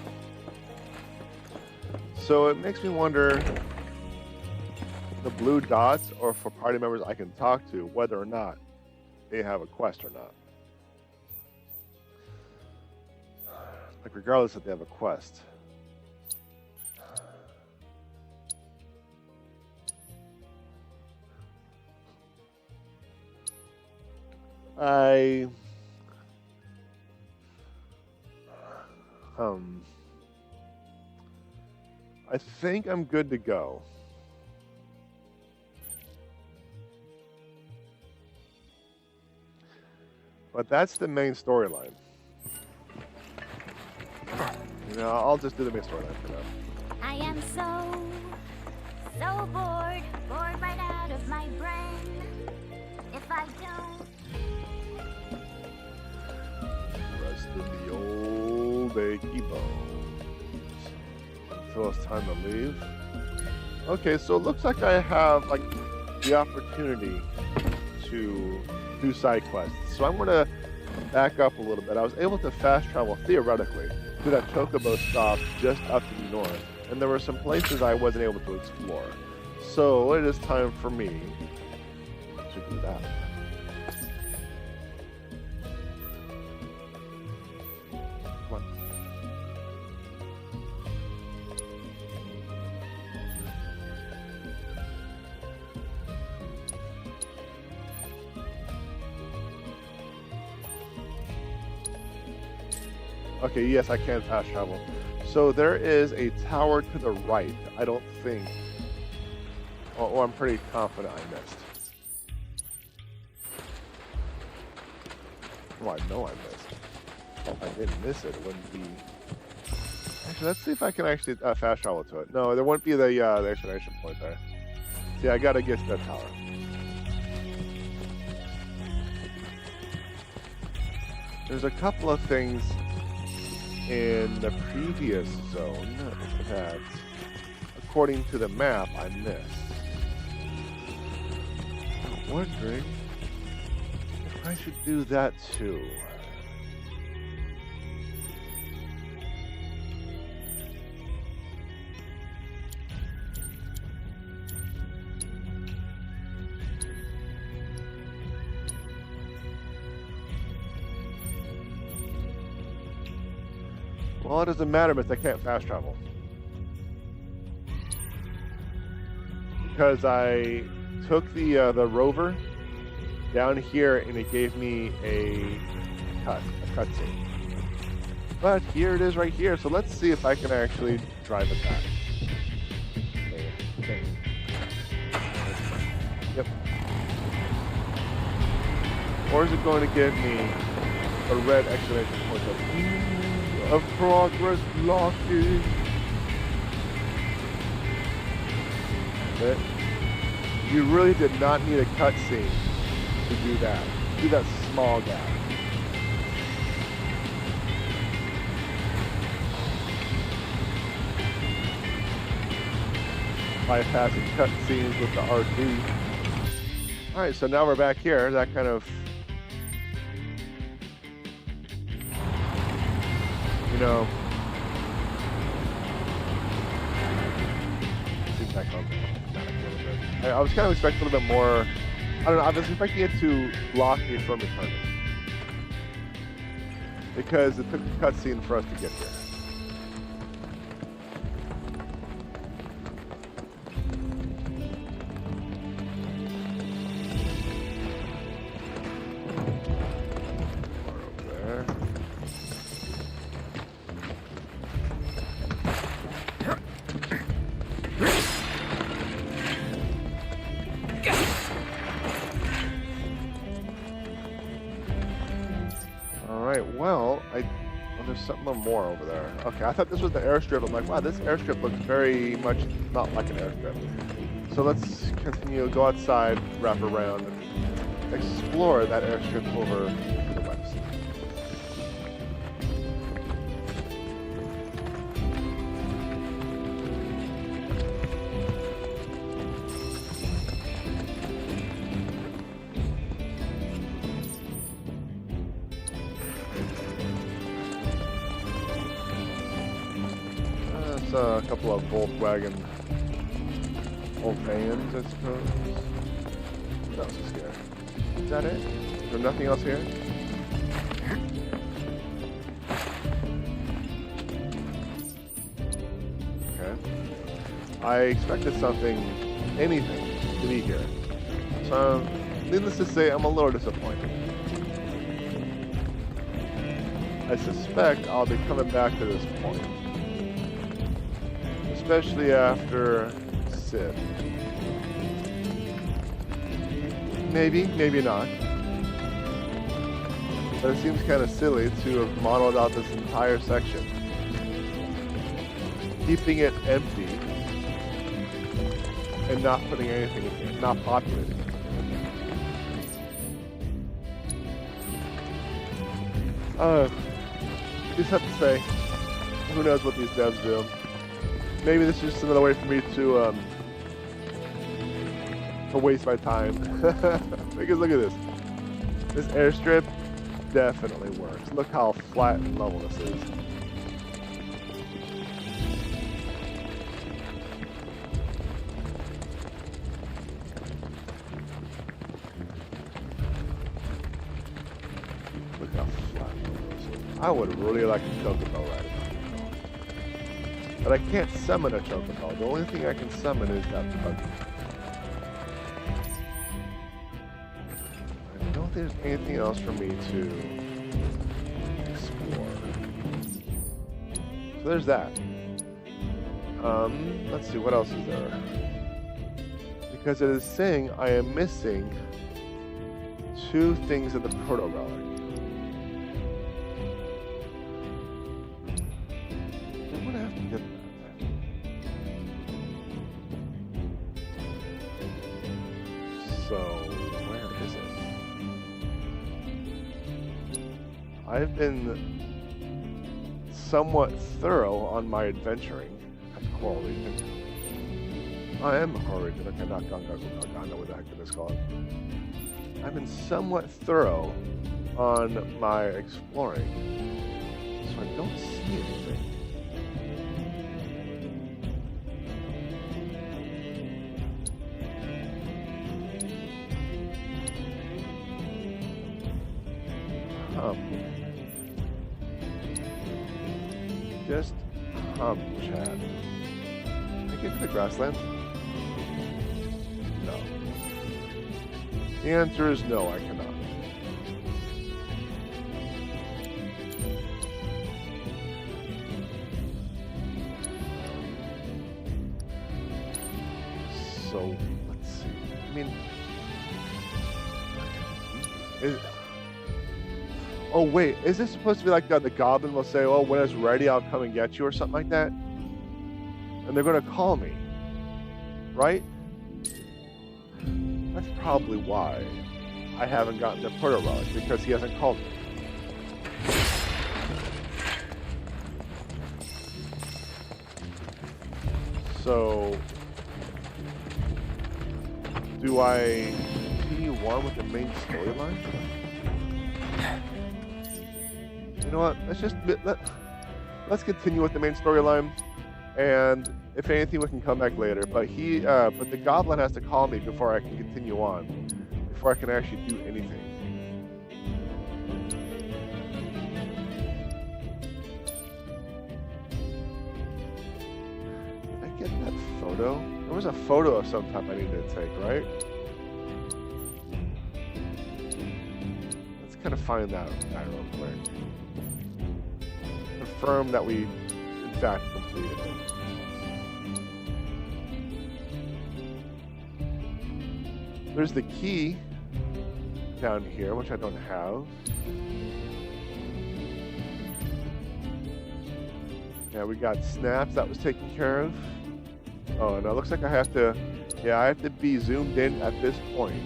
So it makes me wonder the blue dots are for party members I can talk to, whether or not they have a quest or not. Like regardless if they have a quest. I think I'm good to go. But that's the main storyline. You know, I'll just do the main storyline for now. I am so bored right out of my brain. If I don't Rest in the old achy bones until it's time to leave. Okay, so it looks like I have like the opportunity to do side quests. So I'm gonna back up a little bit, I was able to fast travel theoretically to that chocobo stop just up to the north, and there were some places I wasn't able to explore. So it is time for me to do that. Come on. Okay, yes, I can fast travel. So there is a tower to the right. I don't think, or I'm pretty confident I missed. Well, I know I missed. If I didn't miss it, it wouldn't be. Actually, let's see if I can actually fast travel to it. No, there wouldn't be the exclamation point there. See, I gotta get to that tower. There's a couple of things in the previous zone that, according to the map, I missed. I'm wondering if I should do that too. Well, it doesn't matter because I can't fast travel. Because I took the rover down here and it gave me a cutscene. But here it is right here, so let's see if I can actually drive it back. Okay. Yep. Or is it going to give me a red exclamation point of progress blocking? But you really did not need a cutscene to do that. Do that small gap. Bypassing cutscenes with the RT. Alright, so now we're back here. That kind of, you know, seems like I was kind of expecting a little bit more. I don't know, I was expecting it to block me from returning, because it took a cutscene for us to get here. Something more over there. Okay, I thought this was the airstrip. I'm like, wow, this airstrip looks very much not like an airstrip. So let's continue, go outside, wrap around, and explore that airstrip over to the west. A couple of Volkswagen old vans, I suppose. What else is here? Is that it? Is there nothing else here? Okay. I expected anything to be here. So, needless to say, I'm a little disappointed. I suspect I'll be coming back to this point. Especially after Sid. Maybe, maybe not. But it seems kind of silly to have modeled out this entire section, keeping it empty and not putting anything in here, not populating it. Just have to say, who knows what these devs do. Maybe this is just another way for me to waste my time. Because look at this. This airstrip definitely works. Look how flat and level this is. Look how flat level this is. I would really like a chocobo right now. But I can't summon a chocobo. The only thing I can summon is that bug. I don't think there's anything else for me to explore. So there's that. Let's see, what else is there? Because it is saying I am missing 2 things of the proto-relic. I'm gonna have to get that. So, where is it? I've been somewhat thorough on my adventuring at the Coral Region. I am the Coral Region. Okay, not Gunga. I know what the heck it is called. I've been somewhat thorough on my exploring, so I don't see anything. Just chat. Can I get to the grasslands? No. The answer is no, I cannot. So, let's see. I mean, oh wait, is this supposed to be like the goblin will say, oh, when it's ready, I'll come and get you or something like that? And they're going to call me, right? That's probably why I haven't gotten the proto-relic, because he hasn't called me. So, do I continue on with the main storyline? You know what? Let's continue with the main storyline, and if anything, we can come back later. But but the goblin has to call me before I can continue on, before I can actually do anything. Did I get that photo? There was a photo of some type I needed to take, right? Let's kind of find that real quick. Confirm that we, in fact, completed it. There's the key down here, which I don't have. Yeah, we got snaps that was taken care of. Oh, and it looks like I have to be zoomed in at this point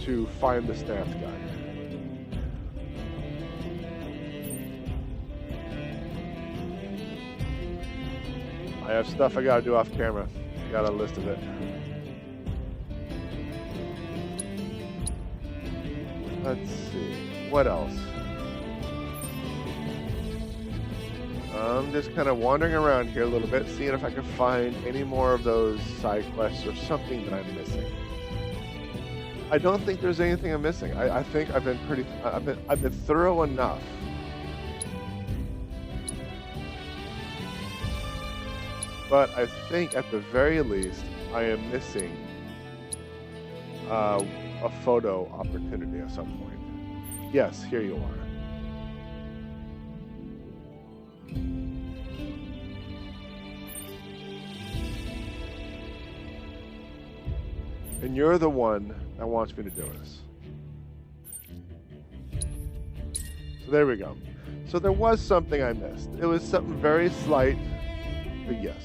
to find the snaps guy. I have stuff I gotta do off camera. Got a list of it. Let's see. What else? I'm just kind of wandering around here a little bit, seeing if I can find any more of those side quests or something that I'm missing. I don't think there's anything I'm missing. I think I've been thorough enough. But I think at the very least, I am missing a photo opportunity at some point. Yes, here you are. And you're the one that wants me to do this. So there we go. So there was something I missed. It was something very slight, but yes.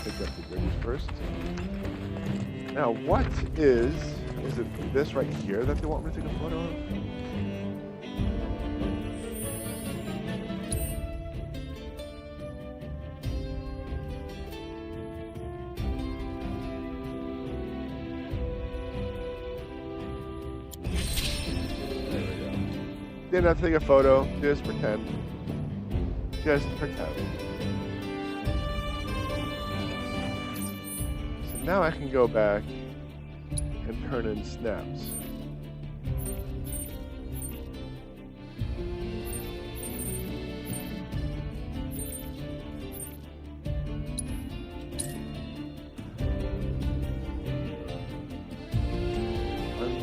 Pick up the goodies first. Now, what is it this right here that they want me to take a photo of? Didn't have to take a photo. Just pretend. Just pretend. So now I can go back and turn in snaps.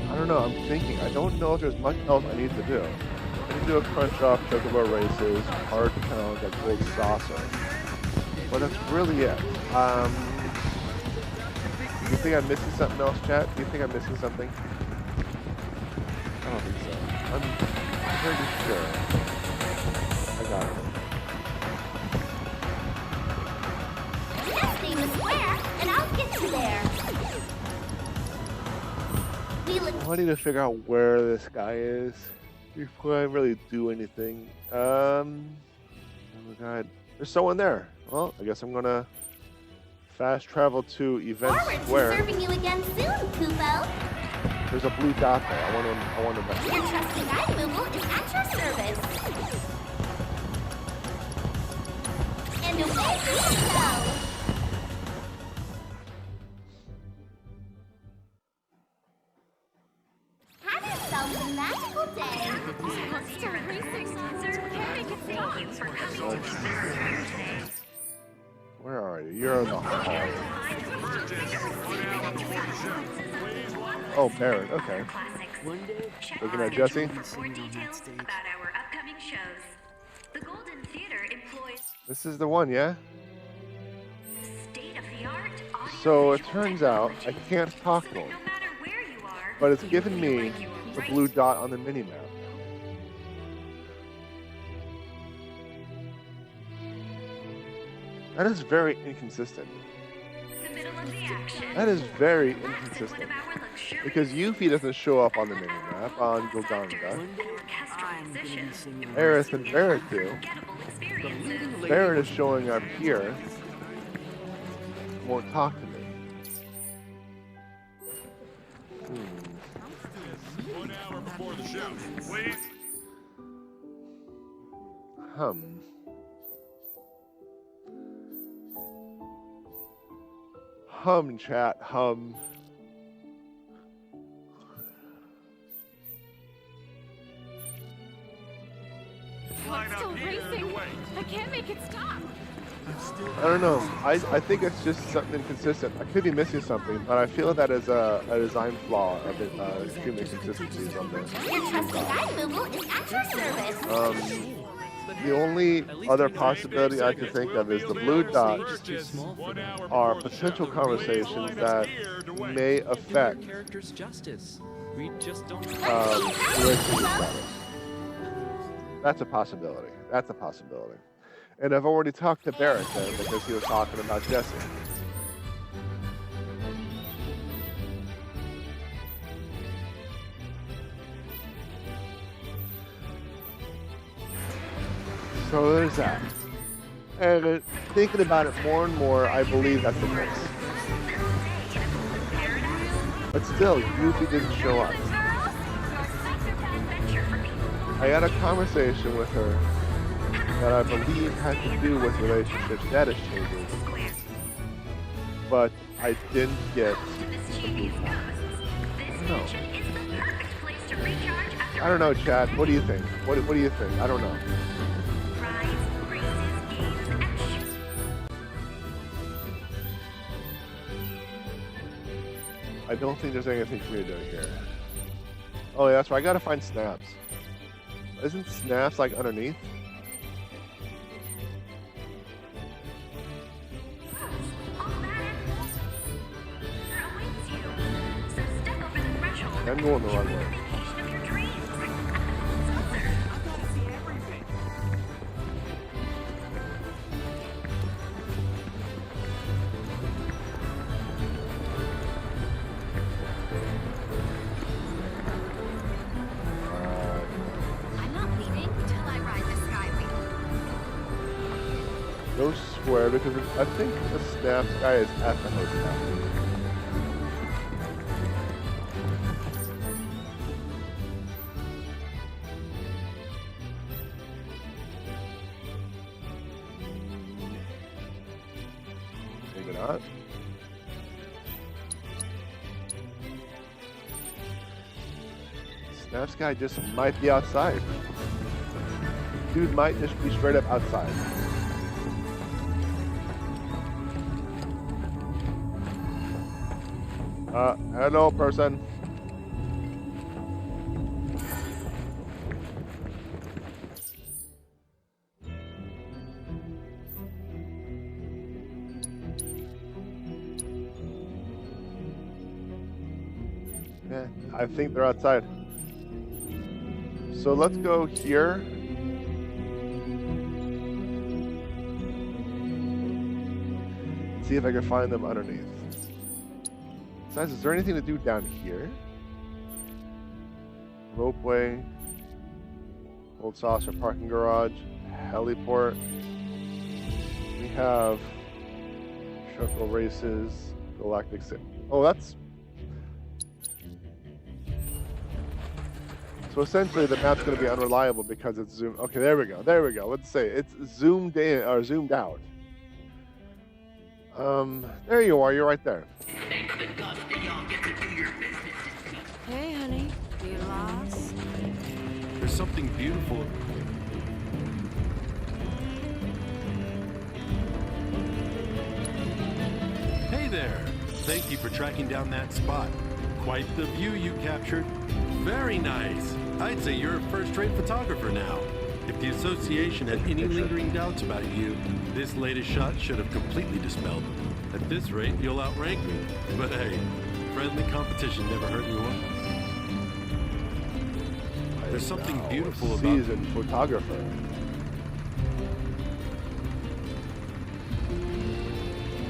I don't know, I'm thinking. I don't know if there's much else I need to do. I need to do a crunch off, chocobo races, hard count, that gold saucer. But that's really it. Do you think I'm missing something else, chat? Do you think I'm missing something? I don't think so. I'm pretty sure. I got it. Just name the square, and I'll get you there. I need to figure out where this guy is before I really do anything. Oh my god. There's someone there. Well, I guess I'm gonna fast travel to Event Forward Square. to serving you again soon, Kupo. There's a blue dot there. I want to Your trusty guide Moogle is at your service. And away we go. Have yourself a magical day. Monster racing monster can't make it stop. Thank you for coming to Where are you? You're in the hall. Oh, Barrett. Okay. Looking at Jesse. More details about our upcoming shows. The Golden Theater employs This is the one, yeah? state-of-the-art audio. So it turns out I can't talk to him. But it's given me the blue dot on the minimap. That is very inconsistent. That is very inconsistent. Because Yuffie doesn't show up on the minimap on Golganga. Aerith and Barrett do. Barrett is showing up here. Won't talk to me. 1 hour before the show, please. Hum, chat, hum. I'm still racing. I can't make it stop. I don't know. I think it's just something inconsistent. I could be missing something, but I feel that is a design flaw, a bit extreme inconsistency or something. Your trusty guide Moogle is at your service. The only other possibility I can think of is the blue dots are potential conversations that may affect relationship status. That's a possibility. That's a possibility. And I've already talked to Barrett then because he was talking about Jesse. So there's that. And thinking about it more and more, I believe that's the case. But still, Yuffie didn't show up. I had a conversation with her that I believe had to do with relationship status changes. But I didn't get the blue dot. I don't know, Chad. What do you think? What do you think? I don't know. I don't think there's anything for me to do here. Oh yeah, that's right. I gotta find snaps. Isn't snaps like underneath? I'm going the wrong way. Go square because I think the snaps guy is at the hotel. Maybe not. Snaps guy just might be outside. Dude might just be straight up outside. Hello, person. Yeah, I think they're outside. So let's go here. See if I can find them underneath. Besides, is there anything to do down here? Ropeway, Old Saucer parking garage, heliport. We have shuttle races, Galactic City. Oh, that's... So essentially the map's going to be unreliable because it's zoomed. Okay, there we go. There we go. Let's say it's zoomed in or zoomed out. There you are. You're right there. Hey, honey. You lost? There's something beautiful. Hey there. Thank you for tracking down that spot. Quite the view you captured. Very nice. I'd say you're a first-rate photographer now. If the association had any lingering doubts about you, this latest shot should have completely dispelled them. At this rate, you'll outrank me. But hey, friendly competition never hurt anyone. There's something beautiful about... Seasoned photographer.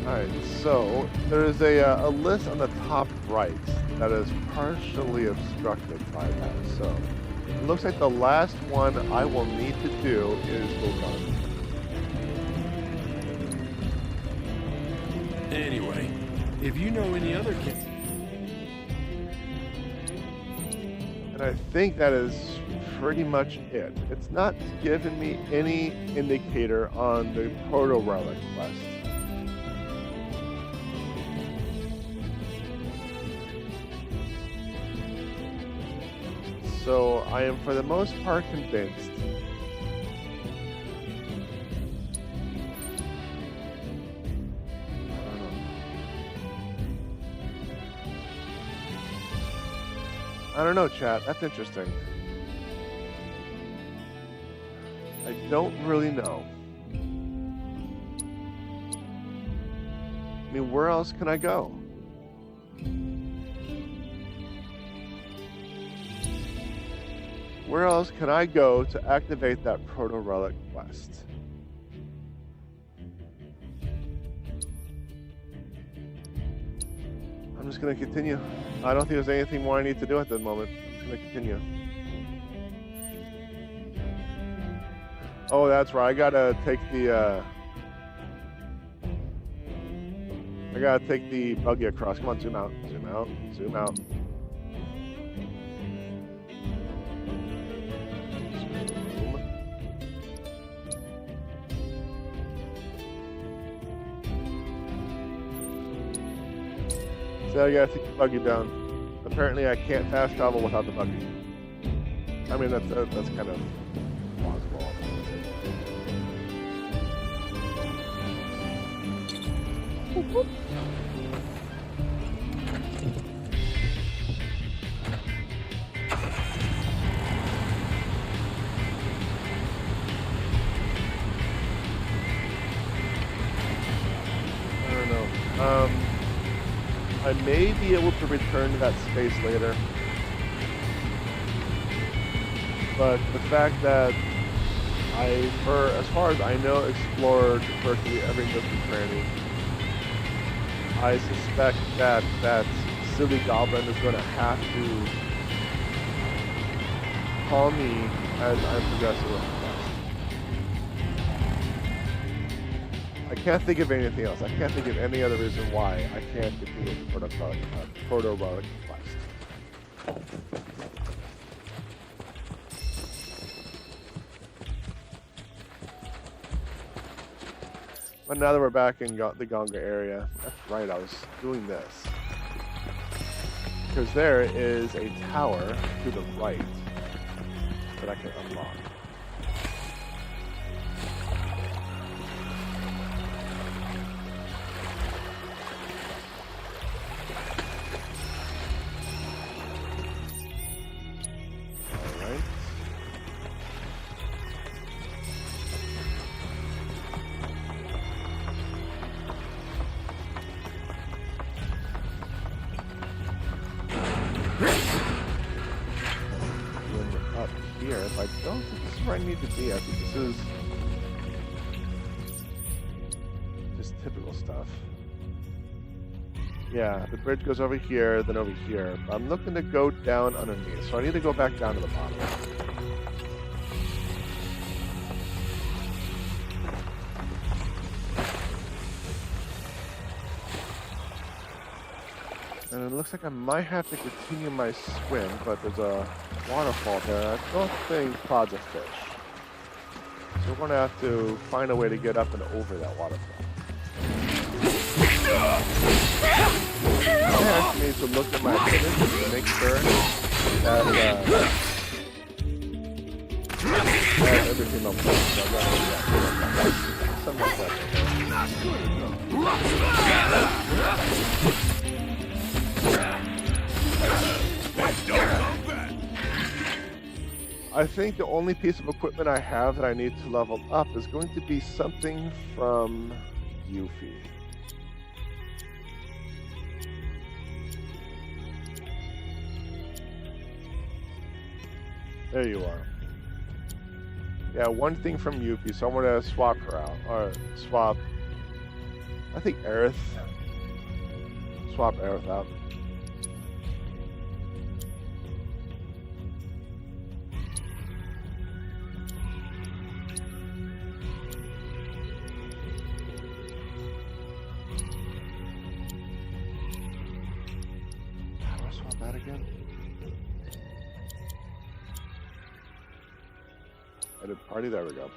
Alright, so there's a list on the top right that is partially obstructed by that. So it looks like the last one I will need to do is go down. Anyway, if you know any other kids... And I think that is pretty much it. It's not giving me any indicator on the proto-relic quest. So I am for the most part convinced I don't know, chat. That's interesting. I don't really know. I mean, where else can I go? Where else can I go to activate that proto-relic quest? I'm just going to continue. I don't think there's anything more I need to do at the moment. I'm just going to continue. Oh, that's right. I got to take the... I got to take the buggy across. Come on, zoom out. Zoom out. Zoom out. So I gotta take the buggy down. Apparently I can't fast travel without the buggy. I mean, that's kind of plausible. Whoop, whoop. I don't know. I may be able to return to that space later, but the fact that I, for as far as I know, explored virtually every nook and cranny, I suspect that that silly goblin is going to have to call me as I'm progressing with the quest. I can't think of anything else. I can't think of any other reason why I can't continue the proto-relic quest. But now that we're back in the Gonga area, that's right, I was doing this. Because there is a tower to the right that I can unlock. Alright. Up here, if I don't think this is where I need to be, I think this is just typical stuff. Yeah, the bridge goes over here, then over here. I'm looking to go down underneath, so I need to go back down to the bottom. And it looks like I might have to continue my swim, but there's a waterfall there. I don't think Cloud's a fish. So we're going to have to find a way to get up and over that waterfall. I actually need to look at my equipment to make sure that everything on point. I think the only piece of equipment I have that I need to level up is going to be something from Yuffie. There you are. Yeah, one thing from Yuffie, so I'm going to swap her out. Or swap, I think Aerith. Swap Aerith out. How do I swap that again? Edit party, there we go.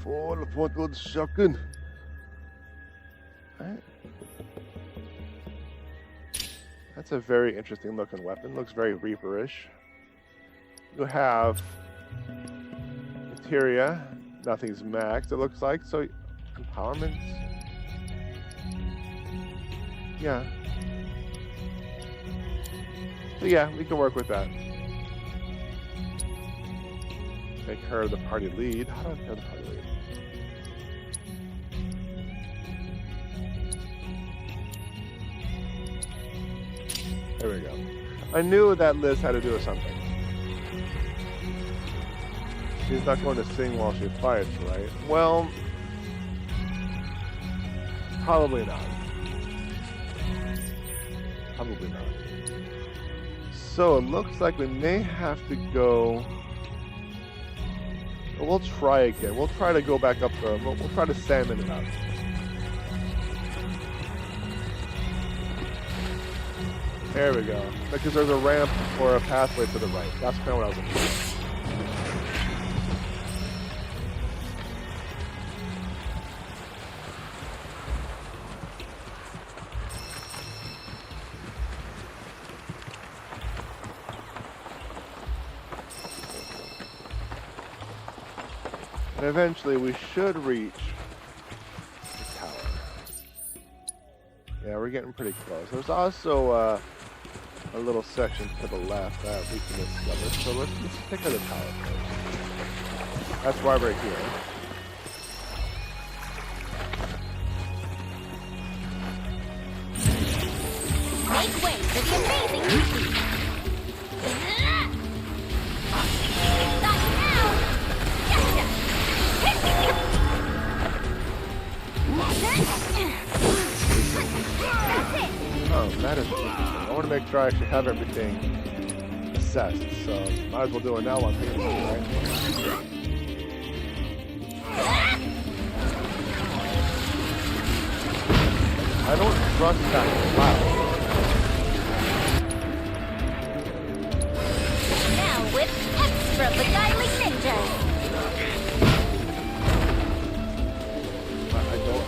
For 1 second. Alright. That's a very interesting looking weapon. Looks very Reaper-ish. You have materia. Nothing's maxed, it looks like. So, empowerment. Yeah. So yeah, we can work with that. Make her the party lead. How do I make her the party lead? There we go. I knew that Liz had to do with something. She's not going to sing while she fights, right? Well, probably not. Probably not. So it looks like we may have to go. Well, we'll try again. We'll try to go back up the. We'll try to salmon it up. There we go. Because there's a ramp or a pathway to the right. That's kind of what I was looking for. And eventually we should reach the tower. Yeah, we're getting pretty close. There's also a little section to the left that we can discover. So let's pick up the tower first. That's why we're here. Make way for the amazing Yuffie! Oh, that is interesting. I want to make sure I actually have everything assessed, so might as well do it now while I'm thinking about it, right? I don't trust that cloud. master of the Guiling Ninjas. I don't know.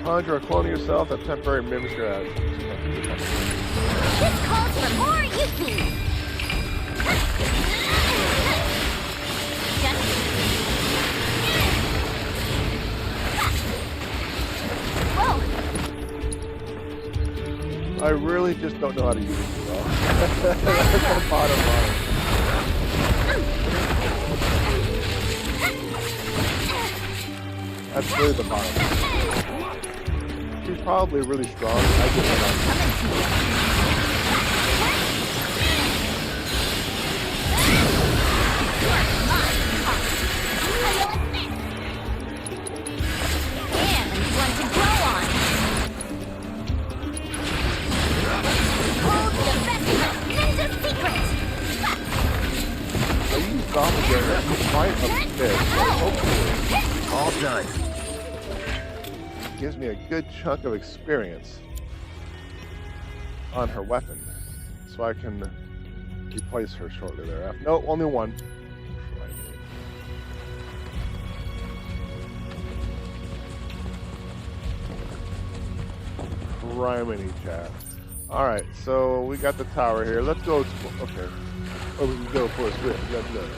Conjure a clone of yourself that temporary mimics your actions. This calls for more Yuffie. Whoa! I really just don't know how to use it well. That's the bottom line. That's really the bottom line. She's probably really strong. I just don't know. And one to grow on. Hold the best ninja secret. I use doppelganger to fight a bit, but hopefully All done. gives me a good chunk of experience on her weapon, so I can replace her shortly thereafter. No, only one. Criminy chat. Alright, so we got the tower here. Let's go. Okay. Oh, we can go for a switch. That's good.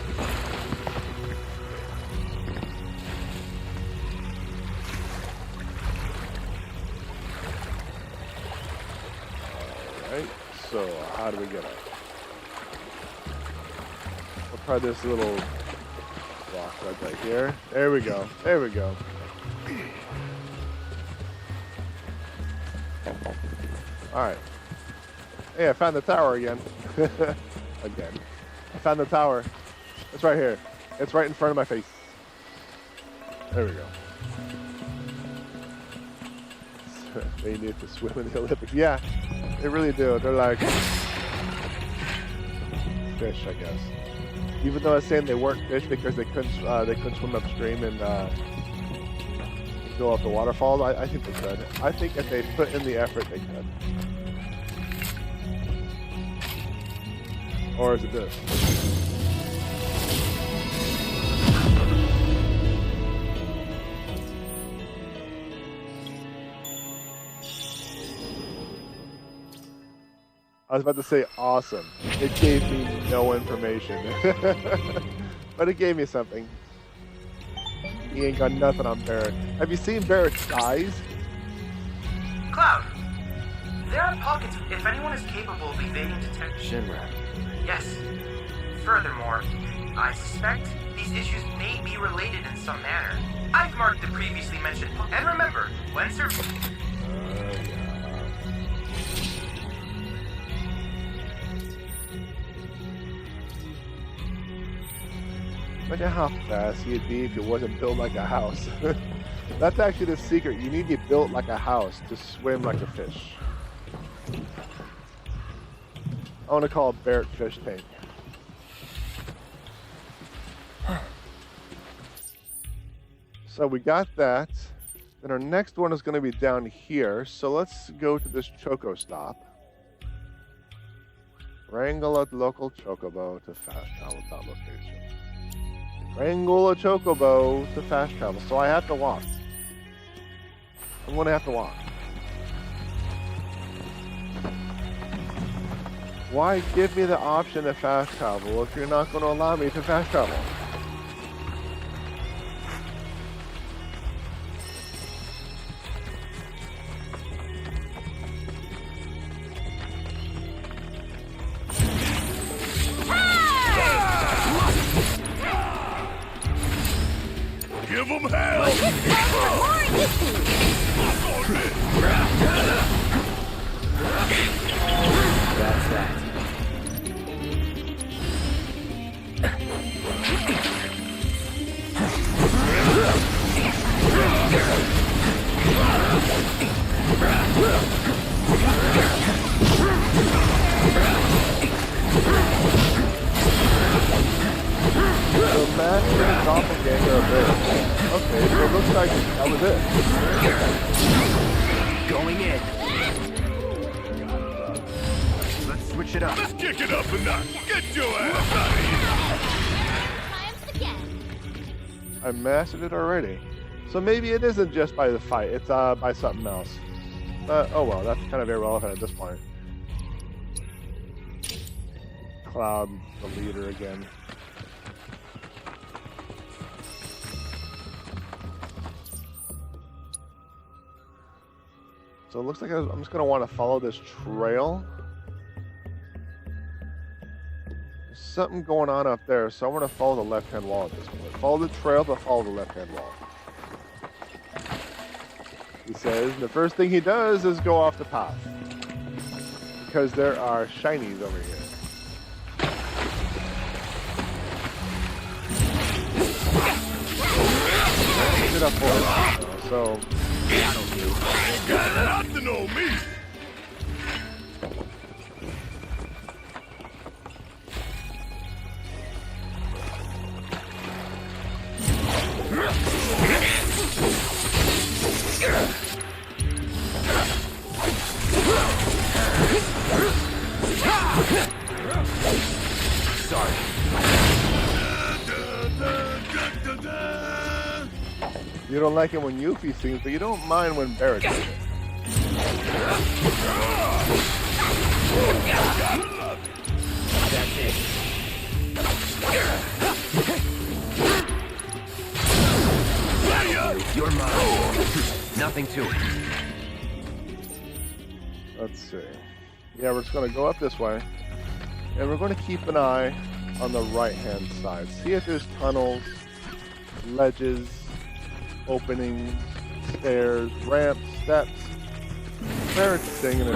Alright, so how do we get up? We'll try this little rock right here. There we go. There we go. Alright. Hey, I found the tower again. Again. I found the tower. It's right here. It's right in front of my face. There we go. They need to swim in the Olympics. Yeah, they really do. They're like fish, I guess. Even though I was saying they weren't fish because they couldn't swim upstream and go up the waterfalls, I think they could. I think if they put in the effort, they could. Or is it this? I was about to say awesome. It gave me no information. But it gave me something. He ain't got nothing on Barrett. Have you seen Barrett's eyes? Cloud, there are pockets if anyone is capable of evading detection. Shinra. Yes. Furthermore, I suspect these issues may be related in some manner. I've marked the previously mentioned, and remember, when Imagine how fast he'd be if it wasn't built like a house. That's actually the secret. You need to be built like a house to swim like a fish. I want to call it Barrett Fish Tank. So we got that. Then our next one is going to be down here. So let's go to this Choco stop. Wrangle a local chocobo to fast travel to that location. Wrangle a chocobo to fast travel. So I have to walk. I'm going to have to walk. Why give me the option to fast travel if you're not going to allow me to fast travel? Give them hell! That's that. The master doppelganger of Earth. Okay, so it looks like That was it. Going in. Let's switch it up. Let's kick it up a notch. Get your ass out of here. I mastered it already. So maybe it isn't just by the fight, it's by something else. Oh well, that's kind of irrelevant at this point. Cloud, the leader again. So it looks like I'm just going to want to follow this trail. There's something going on up there, so I want to follow the left-hand wall at this point. Follow the trail, but follow the left-hand wall. He says the first thing he does is go off the path. Because there are shinies over here. Get up for it. So that'll do. You got nothing on me. Sorry. You don't like it when Yuffie sings, but you don't mind when Barrett does it. That's it. You're mine. Nothing to it. Let's see. Yeah, we're just going to go up this way. And we're going to keep an eye on the right-hand side. See if there's tunnels, ledges, openings, stairs, ramps, steps. Barrett's singing it.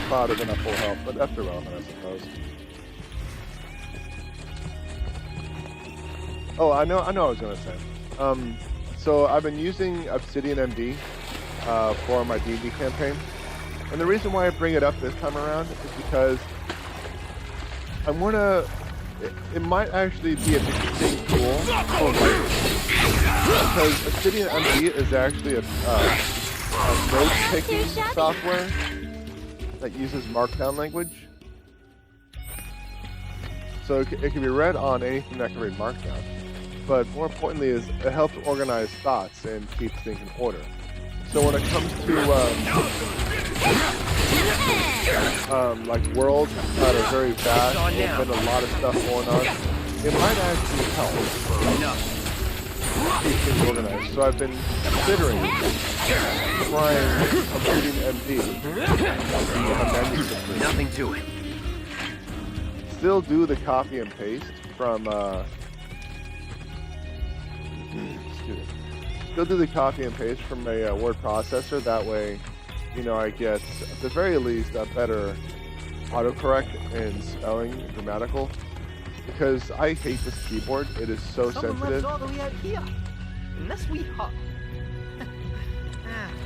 Cloud isn't at full health, but that's irrelevant, I suppose. Oh, I know what I was gonna say. So I've been using Obsidian MD for my D&D campaign, and the reason why I bring it up this time around is because I'm gonna. It might actually be an interesting tool for writing, because Obsidian MD is actually a note-taking software that uses Markdown language. So it can be read on anything that can read Markdown. But more importantly is it helps organize thoughts and keep things in order. So when it comes to like worlds that are very vast, there's been a lot of stuff going on, it might actually help keep things organized. So I've been considering trying Obsidian MD. Nothing to it. Still do the copy and paste from still do the copy and paste from a word processor. That way, you know, I get at the very least a better autocorrect and spelling and grammatical, because I hate this keyboard. It is so Someone sensitive. lives all the way out here, in this wee hut.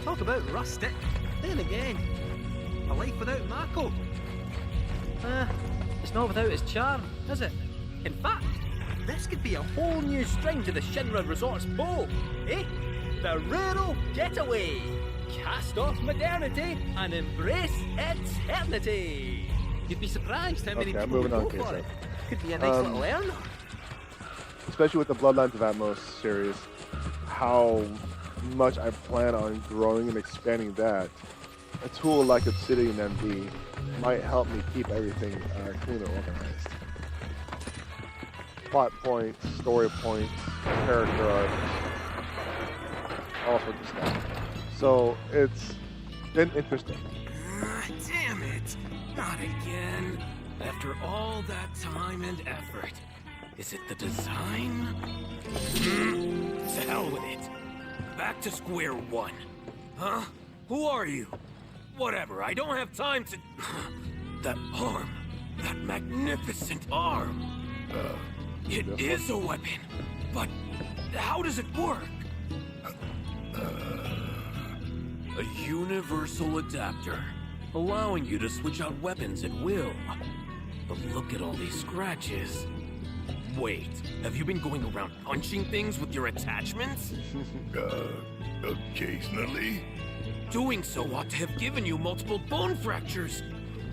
Talk about rustic. Then again, a life without Mako. It's not without its charm, is it? In fact, this could be a whole new string to the Shinra Resort's bow, eh? The rural getaway. Cast off modernity and embrace eternity. You'd be surprised how many people would go for it. Could be a nice little earner. Especially with the Bloodlines of Atmos series, how much I plan on growing and expanding that. A tool like Obsidian MD might help me keep everything clean and organized. Plot points, story points, character arcs, all sorts of stuff. So it's been interesting. Damn it! Not again. After all that time and effort. Is it the design? To hell with it. Back to square one. Huh? Who are you? Whatever, I don't have time to... That arm. That magnificent arm. It is a weapon, but how does it work? A universal adapter, allowing you to switch out weapons at will. But look at all these scratches. Wait, have you been going around punching things with your attachments? Occasionally. Doing so ought to have given you multiple bone fractures.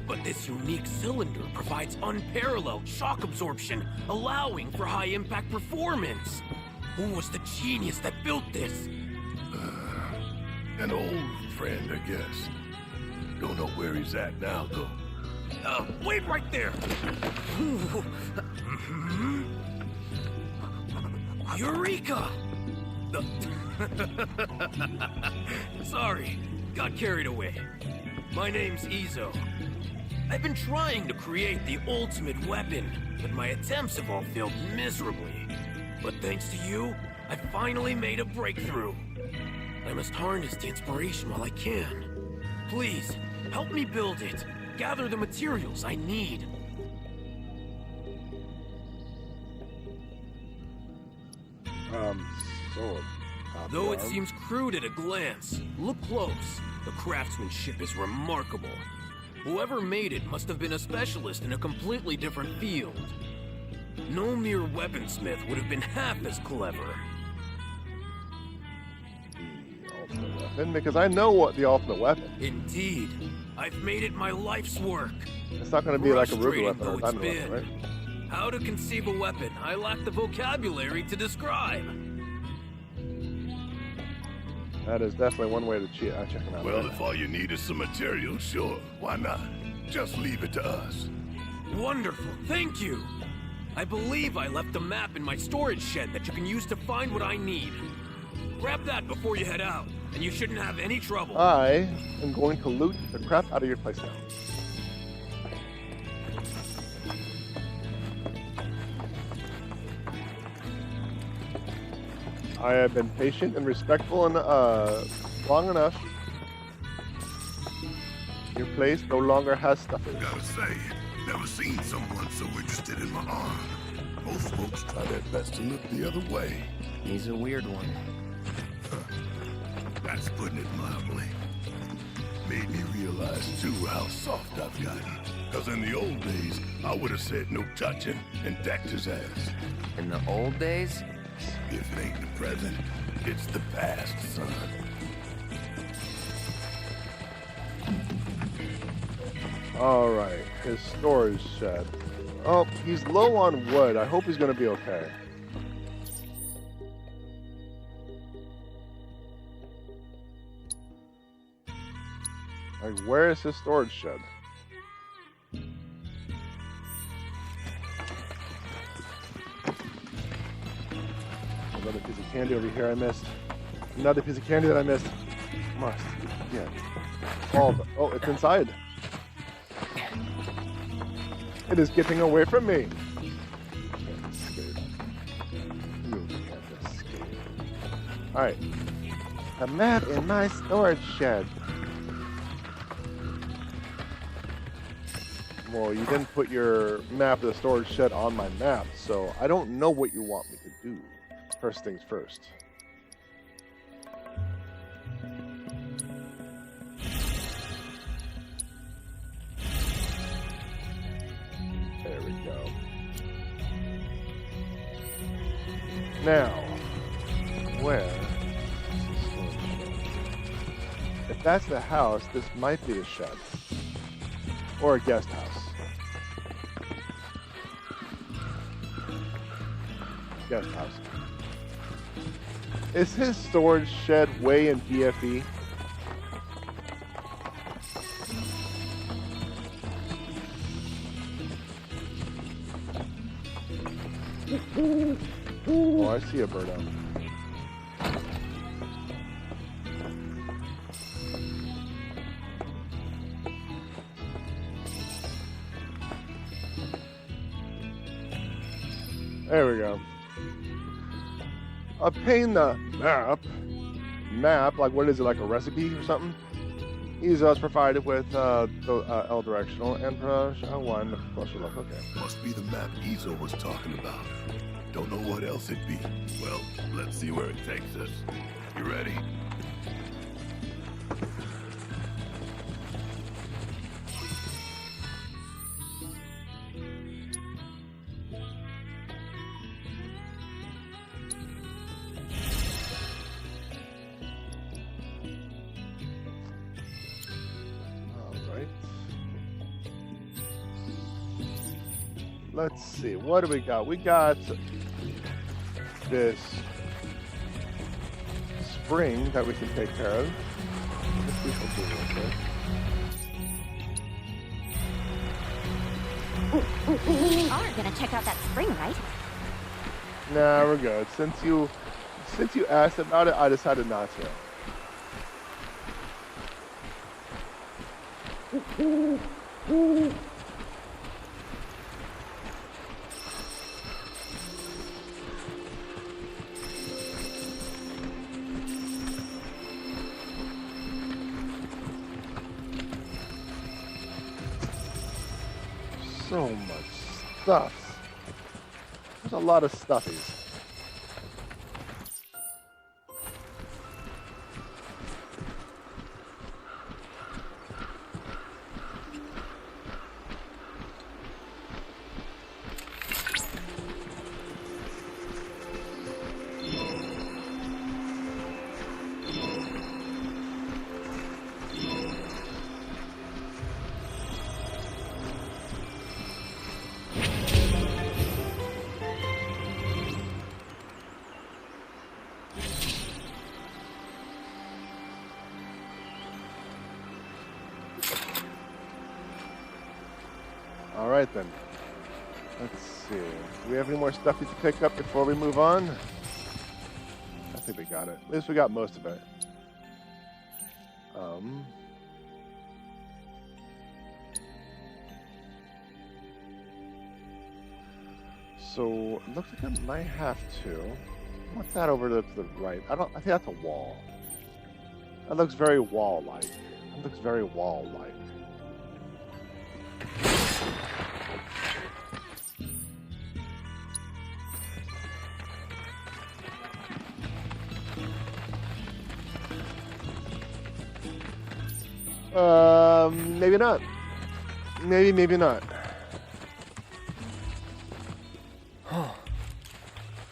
But this unique cylinder provides unparalleled shock absorption, allowing for high-impact performance. Who was the genius that built this? An old friend, I guess. Don't know where he's at now, though. Wait right there! Eureka! Sorry, got carried away. My name's Izo. I've been trying to create the ultimate weapon, but my attempts have all failed miserably. But thanks to you, I finally made a breakthrough. I must harness the inspiration while I can. Please, help me build it. Gather the materials I need. Though it seems crude at a glance, look close. The craftsmanship is remarkable. Whoever made it must have been a specialist in a completely different field. No mere weaponsmith would have been half as clever. The ultimate weapon? Because I know what the ultimate weapon. Indeed. I've made it my life's work. It's not going to be like a ruby weapon or a diamond weapon, right? How to conceive a weapon I lack the vocabulary to describe. That is definitely one way to cheat. I'll check it out. Well, if all you need is some material, sure. Why not? Just leave it to us. Wonderful. Thank you. I believe I left a map in my storage shed that you can use to find what I need. Grab that before you head out, and you shouldn't have any trouble. I am going to loot the crap out of your place now. I have been patient and respectful and long enough. Your place no longer has stuff in it. Gotta say, never seen someone so interested in my arm. Most folks try their best to look the other way. He's a weird one. That's putting it mildly. Made me realize, too, how soft I've gotten. Because in the old days, I would have said no touching and decked his ass. In the old days? If it ain't the present, it's the past, son. Alright, his storage shed. Oh, he's low on wood. I hope he's going to be okay. Like, where is his storage shed? Another piece of candy over here I missed. Another piece of candy that I missed. Must get all the... Oh, it's inside. It is getting away from me. You can't escape. You can't escape. Alright. A map in my storage shed. Well, you didn't put your map of the storage shed on my map, so I don't know what you want me to do. First things first. There we go. Now, where is the storage shed? If that's the house, this might be a shed. Or a guest house. Guest house. Is his storage shed way in BFE? Oh, I see a bird out. There we go. Obtain the map, like what is it, like a recipe or something? Izo is provided with the L directional and Prussia 1 plus your luck. Okay. Must be the map Izo was talking about. Don't know what else it'd be. Well, let's see where it takes us. You ready? Let's see, what do we got? We got this spring that we can take care of. This we shall do real quick. We are gonna check out that spring, right? Nah, we're good. Since you asked about it, I decided not to. So much stuff. There's a lot of stuffies. Alright then. Let's see. Do we have any more stuff to pick up before we move on? I think we got it. At least we got most of it. So it looks like I might have to. What's that over to the right? I think that's a wall. That looks very wall-like. That looks very wall-like. Maybe not. Maybe not.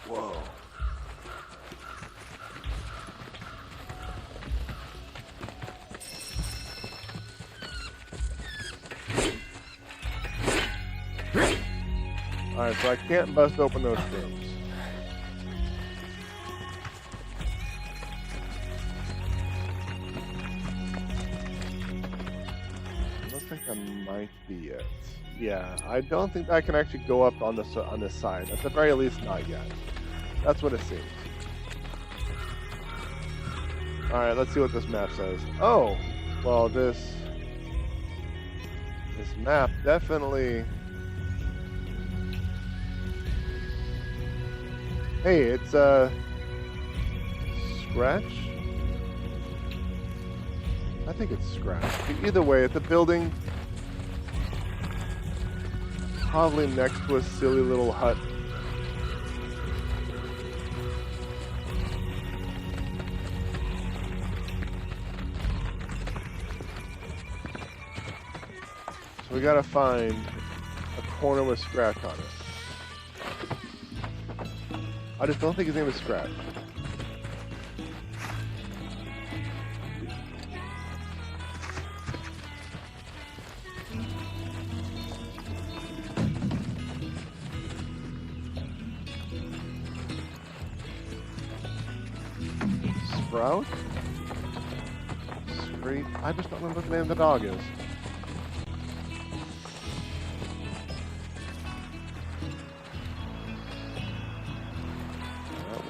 Whoa. Alright, so I can't bust open those rooms. That might be it. Yeah, I don't think I can actually go up on this side. At the very least, not yet. That's what it seems. All right, let's see what this map says. Oh, well, this map definitely. Hey, it's Scratch. I think it's Scratch. Either way, it's a building probably next to a silly little hut. So we gotta find a corner with Scratch on it. I just don't think his name is Scratch. Sprout? Street? I just don't remember what the name of the dog is.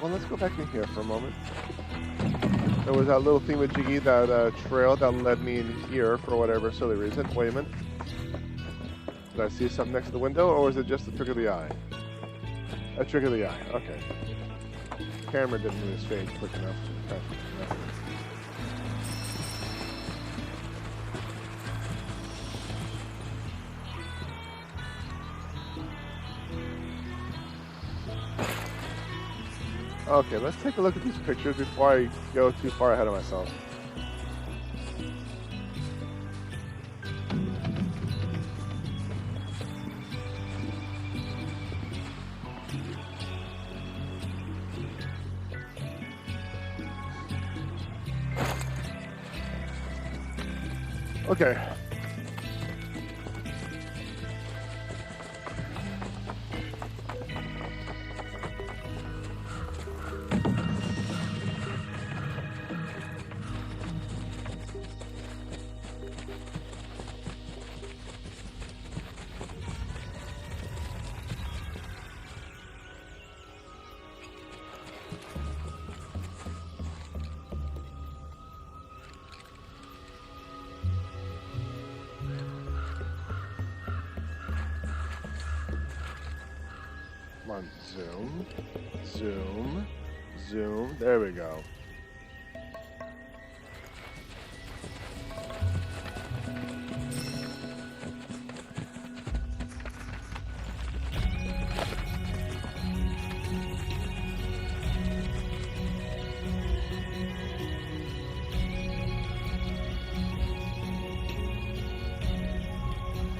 Well, let's go back in here for a moment. There was that little thingamajiggy, that trail that led me in here for whatever silly reason. Wait a minute. Did I see something next to the window, or was it just a trick of the eye? A trick of the eye, okay. Camera didn't move his face quick enough. Okay. Okay, let's take a look at these pictures before I go too far ahead of myself. Okay. Come on, zoom, zoom, zoom. There we go.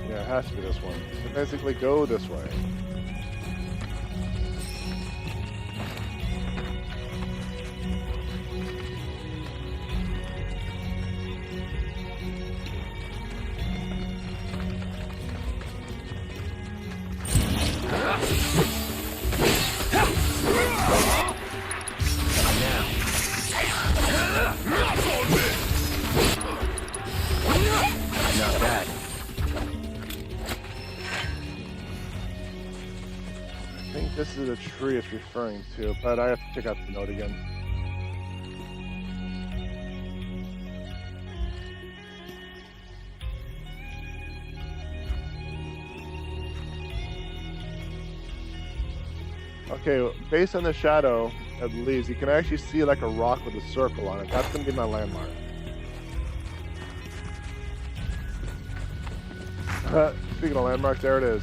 Yeah, it has to be this one. So basically go this way. Not bad. I think this is a tree it's referring to, but I have to check out the note again. Okay, based on the shadow of the leaves, you can actually see like a rock with a circle on it. That's going to be my landmark. Speaking of landmarks, there it is.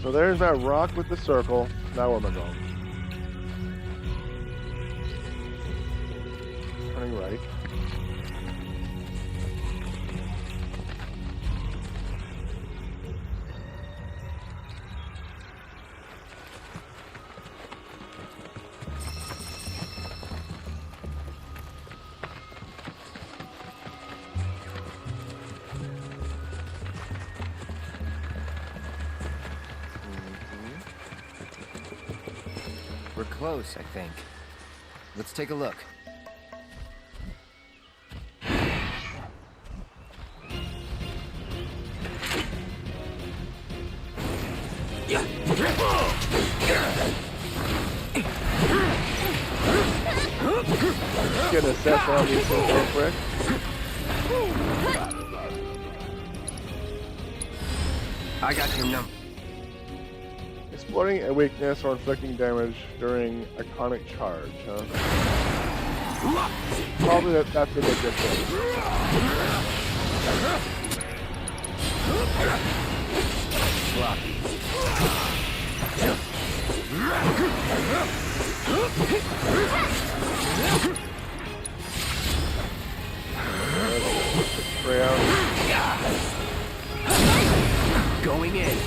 So there's that rock with the circle. Now where am I going? Turning right. We're close, I think. Let's take a look. Get a set on these things real quick. I got your number. Exploring a weakness or inflicting damage during iconic charge, huh? Probably that's a bit different. Sloppy. Going in.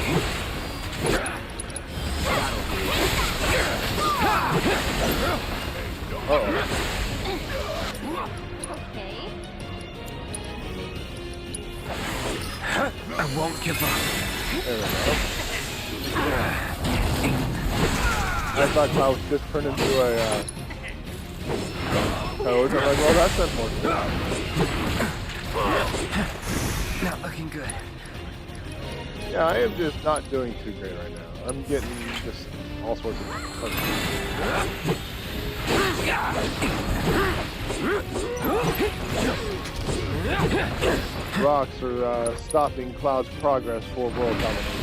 Uh-oh. Okay. I won't give up. There we go. I thought Klaus just turned into a toad. I'm like, well, that's unfortunate. Not looking good. Yeah, I am just not doing too great right now. I'm getting just all sorts of rocks are stopping Cloud's progress for world domination.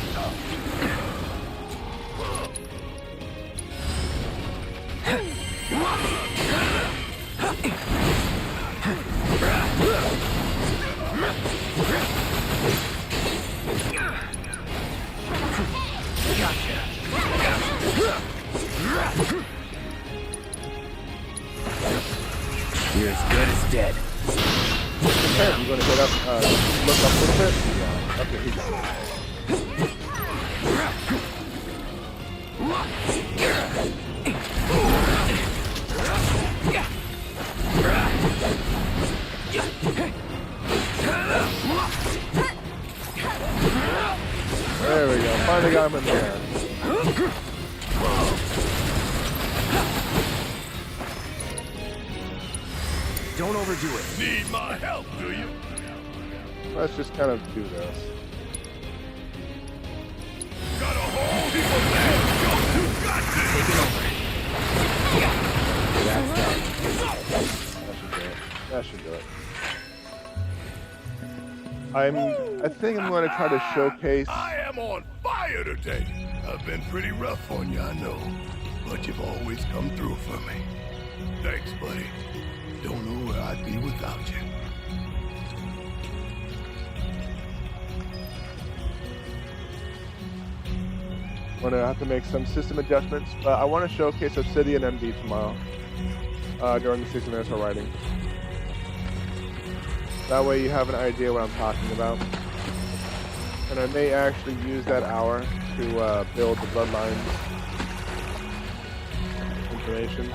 ahead. You want to hit up, look up a little bit? Yeah. Okay, here you go. There we go. Finally got him in there. Don't overdo it. Need my help, do you? Let's just kind of do this. Got a whole heap of land. You got this. That should do it. I think I'm going to try to showcase. I am on fire today. I've been pretty rough on you, I know, but you've always come through for me. Thanks, buddy. Don't know where I'd be without you. I'm going to have to make some system adjustments, but I want to showcase Obsidian MD tomorrow during the 60 minutes of writing. That way you have an idea what I'm talking about. And I may actually use that hour to build the bloodlines information.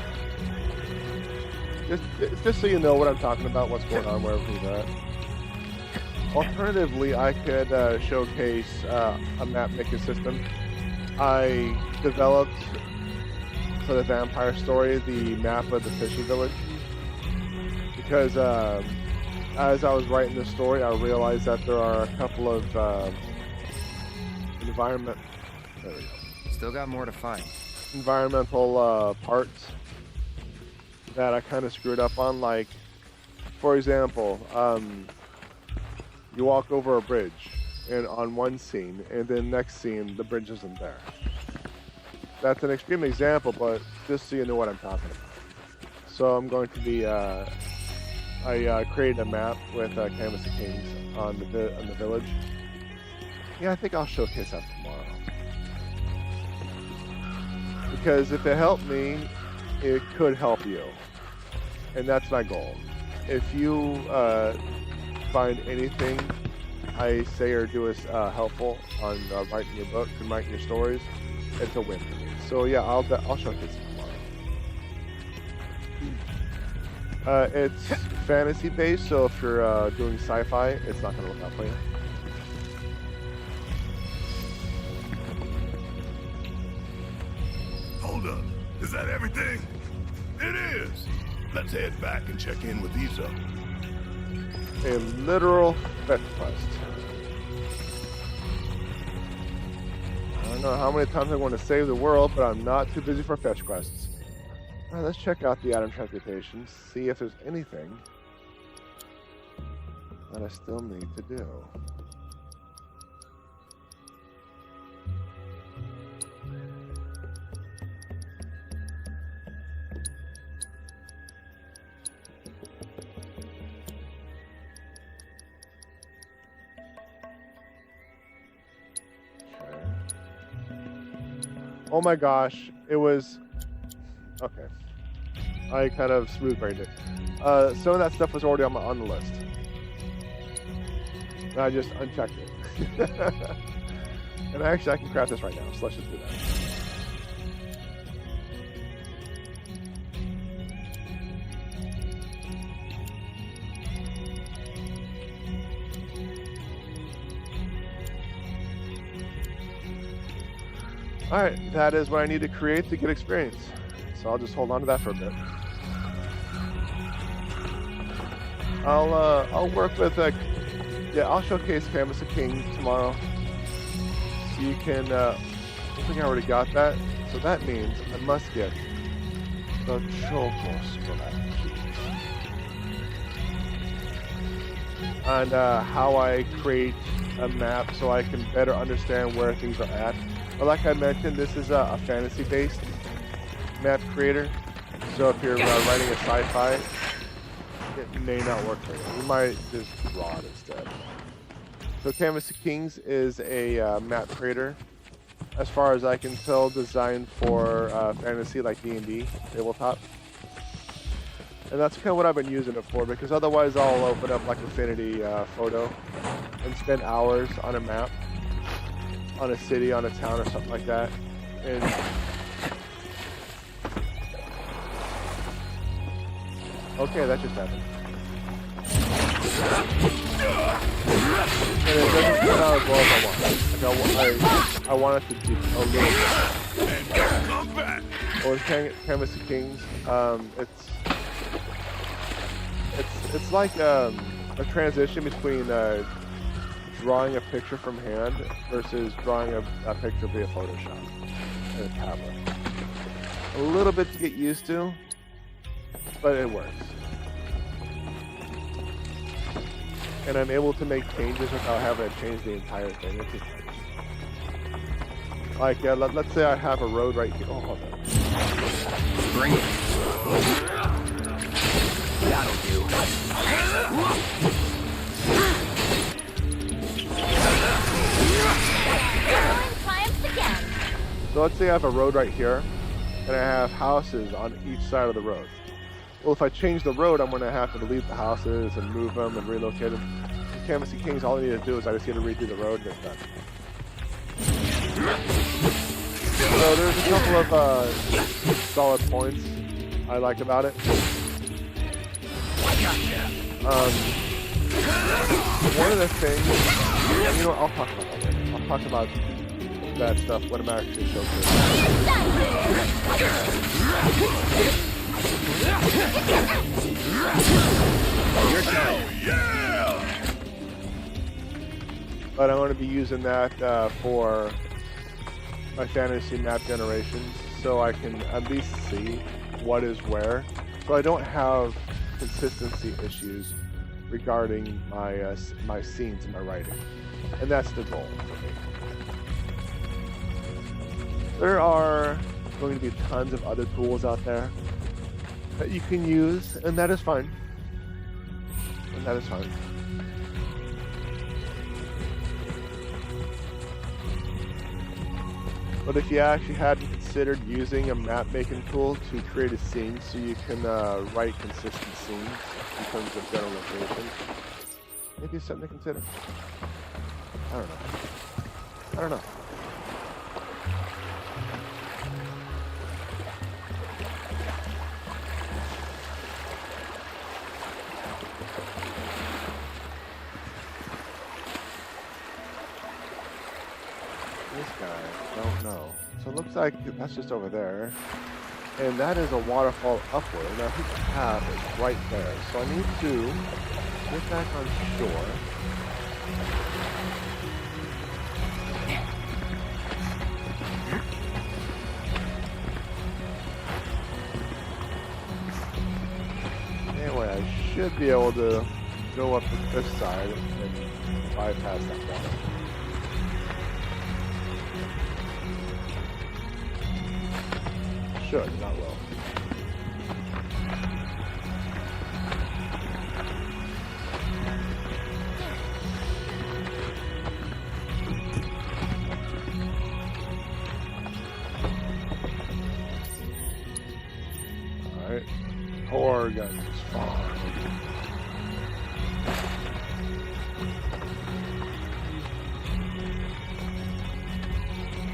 Just so you know what I'm talking about, what's going on, wherever he's at. Alternatively, I could showcase a map making system. I developed for the vampire story the map of the fishing village because as I was writing the story, I realized that there are a couple of Still got more to find. Environmental parts that I kind of screwed up on. Like, for example, you walk over a bridge and on one scene, and then next scene the bridge isn't there. That's an extreme example, but just so you know what I'm talking about. So I'm going to be I created a map with Canvas of Kings on the village. Yeah, I think I'll showcase that tomorrow. Because if it helped me, it could help you. And that's my goal. If you find anything I say or do is helpful on writing your book and writing your stories, it's a win for me. So yeah, I'll showcase it tomorrow. It's fantasy based, so if you're doing sci-fi, it's not going to look out for you. Hold up. Is that everything? It is. Let's head back and check in with Isa. A literal fetch quest. I don't know how many times I want to save the world, but I'm not too busy for fetch quests. Alright, let's check out the item transportation, see if there's anything that I still need to do. Oh my gosh, it was... Okay. I kind of smooth-brained it. Some of that stuff was already on the list. And I just unchecked it. And actually, I can craft this right now, so let's just do that. Alright, that is what I need to create to get experience. So I'll just hold on to that for a bit. I'll work with I'll showcase Canvas of Kings tomorrow. So you can I think I already got that. So that means I must get the Chocos for that. And how I create a map so I can better understand where things are at. But like I mentioned, this is a fantasy-based map creator. So if you're writing a sci-fi, it may not work for you. You might just draw it instead. So Canvas of Kings is a map creator. As far as I can tell, designed for fantasy like D&D, tabletop. And that's kind of what I've been using it for, because otherwise I'll open up like Infinity Photo and spend hours on a map, on a city, on a town, or something like that. And okay, that just happened. And it doesn't turn out as well as I want. Like I want it to be a little bit. Well, with Canvas of Kings, it's like a transition between drawing a picture from hand versus drawing a picture via Photoshop and a tablet. A little bit to get used to, but it works. And I'm able to make changes without having to change the entire thing. It's just like, let's say I have a road right here. Oh, hold on. Bring it. That'll do. So let's say I have a road right here, and I have houses on each side of the road. Well, if I change the road, I'm going to have to delete the houses and move them and relocate them. In Canvas of Kings, all I need to do is I just get to redo the road and it's done. So there's a couple of solid points I like about it. One of the things, you know, I'll talk about that later. I'll talk about that stuff when I'm actually showcasing. But I'm going to be using that for my fantasy map generations, so I can at least see what is where, so I don't have consistency issues regarding my my scenes and my writing, and that's the goal for me. There are going to be tons of other tools out there that you can use, and that is fine. And that is fine. But if you actually hadn't considered using a map-making tool to create a scene so you can write consistent scenes in terms of general location, maybe it's something to consider. I don't know. I don't know. So it looks like that's just over there. And that is a waterfall upward. Now his path is right there. So I need to get back on shore. Anyway, I should be able to go up this side and bypass that water. Should, not will. Alright. Poor guns is fine.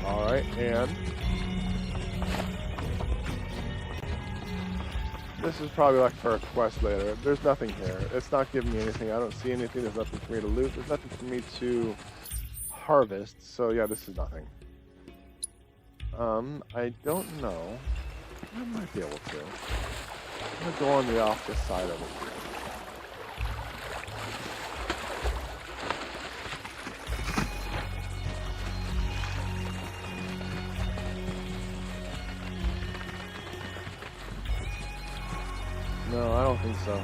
Alright, and this is probably like for a quest later. There's nothing here. It's not giving me anything. I don't see anything. There's nothing for me to loot. There's nothing for me to harvest. So yeah, this is nothing. I don't know. I might be able to. I'm gonna go on the opposite side over here. No, I don't think so.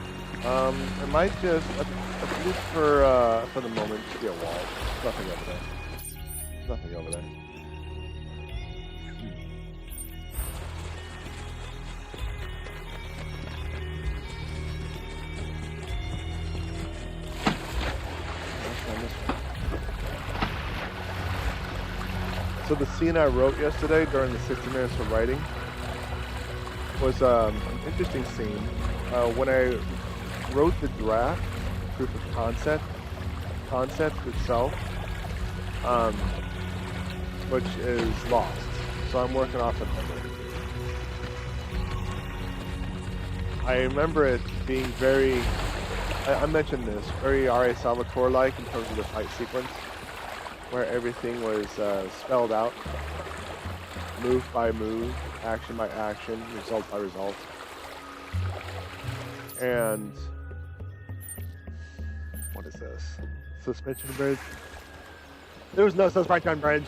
It might just, at least for the moment, just be a wall. There's nothing over there. There's nothing over there. So the scene I wrote yesterday during the 60 minutes of writing, was an interesting scene. When I wrote the draft, proof of concept itself, which is lost. So I'm working off of it. I remember it being very, I mentioned this, very R.A. Salvatore-like in terms of the fight sequence, where everything was spelled out, move by move, action by action, result by result. And what is this? Suspension bridge? There was no suspension bridge.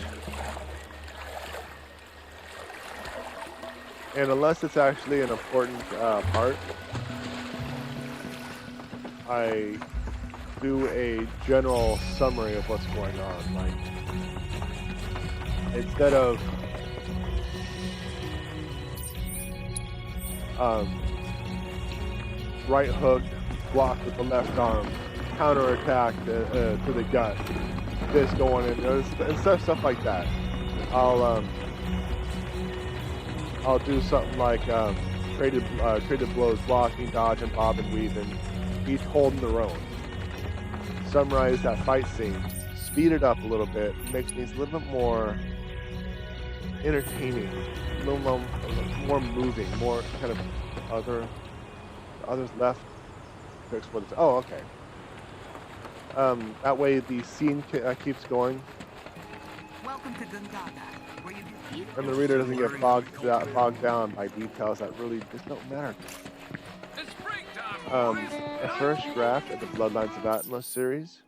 And unless it's actually an important part, I do a general summary of what's going on. Like, instead of right hook, block with the left arm, counterattack to the gut, this going in, and stuff like that. I'll do something like traded blows, blocking, dodging, bobbing, weaving, each holding their own. Summarize that fight scene, speed it up a little bit, makes things a little bit more entertaining, a little more moving, more kind of others left. Oh, okay. That way the scene keeps going. Welcome to Gungaga, where you can eat. And the reader doesn't get bogged down by details that really just don't matter. The first draft of the Bloodlines of Atmos series,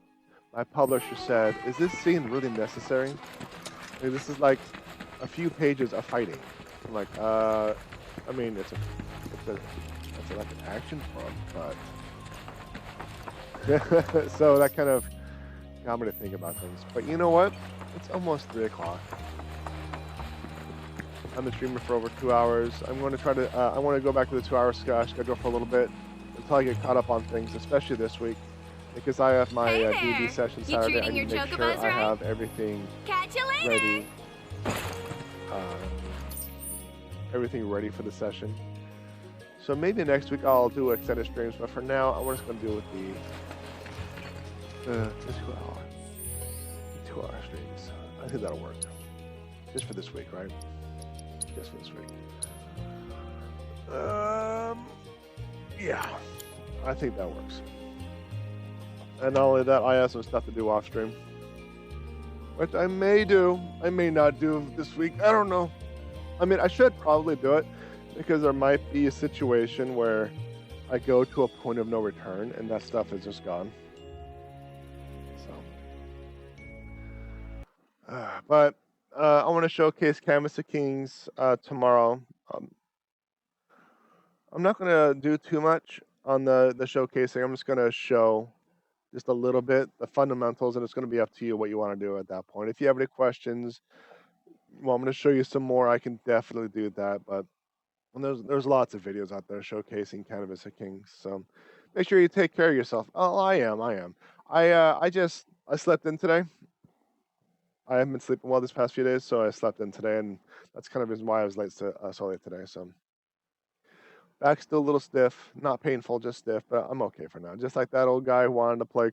my publisher said, "Is this scene really necessary? I mean, this is like a few pages of fighting." I'm like, I mean, it's like an action film, but so that kind of got me to think about things. But you know what? It's almost 3 o'clock. I'm the streamer for over 2 hours. I'm going to try to, I want to go back to the 2-hour schedule for a little bit until I get caught up on things, especially this week, because I have my DD session Saturday. I need to make sure I have everything ready. Everything ready for the session. So maybe next week I'll do extended streams, but for now I'm just going to deal with the 2-hour streams. I think that'll work. Just for this week, right? Just for this week. Yeah, I think that works. And not only that, I have some stuff to do off stream, which I may do, I may not do this week. I don't know. I mean, I should probably do it because there might be a situation where I go to a point of no return and that stuff is just gone. So, but I want to showcase Canvas of Kings tomorrow. I'm not going to do too much on the showcasing. I'm just going to show just a little bit, the fundamentals, and it's going to be up to you what you want to do at that point. If you have any questions, well, I'm going to show you some more. I can definitely do that, but there's lots of videos out there showcasing Canvas of Kings. So make sure you take care of yourself. Oh, I am. I slept in today. I haven't been sleeping well this past few days, so I slept in today, and that's kind of the reason why I was so late today. So back's still a little stiff, not painful, just stiff, but I'm okay for now. Just like that old guy who wanted to play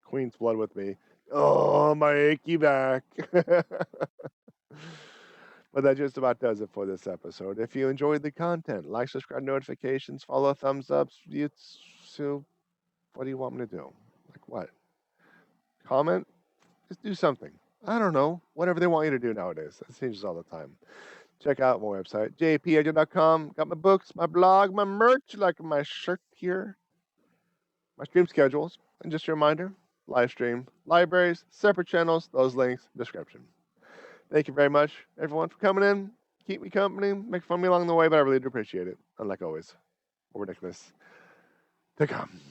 Queen's Blood with me. Oh, my achy back. But that just about does it for this episode. If you enjoyed the content, like, subscribe, notifications, follow, thumbs up. So what do you want me to do? Like what? Comment? Just do something. I don't know. Whatever they want you to do nowadays. That changes all the time. Check out my website, JPEdgar.com. Got my books, my blog, my merch, like my shirt here. My stream schedules. And just a reminder, live stream, libraries, separate channels, those links, description. Thank you very much, everyone, for coming in. Keep me company, make fun of me along the way, but I really do appreciate it. And like always, more ridiculous to come.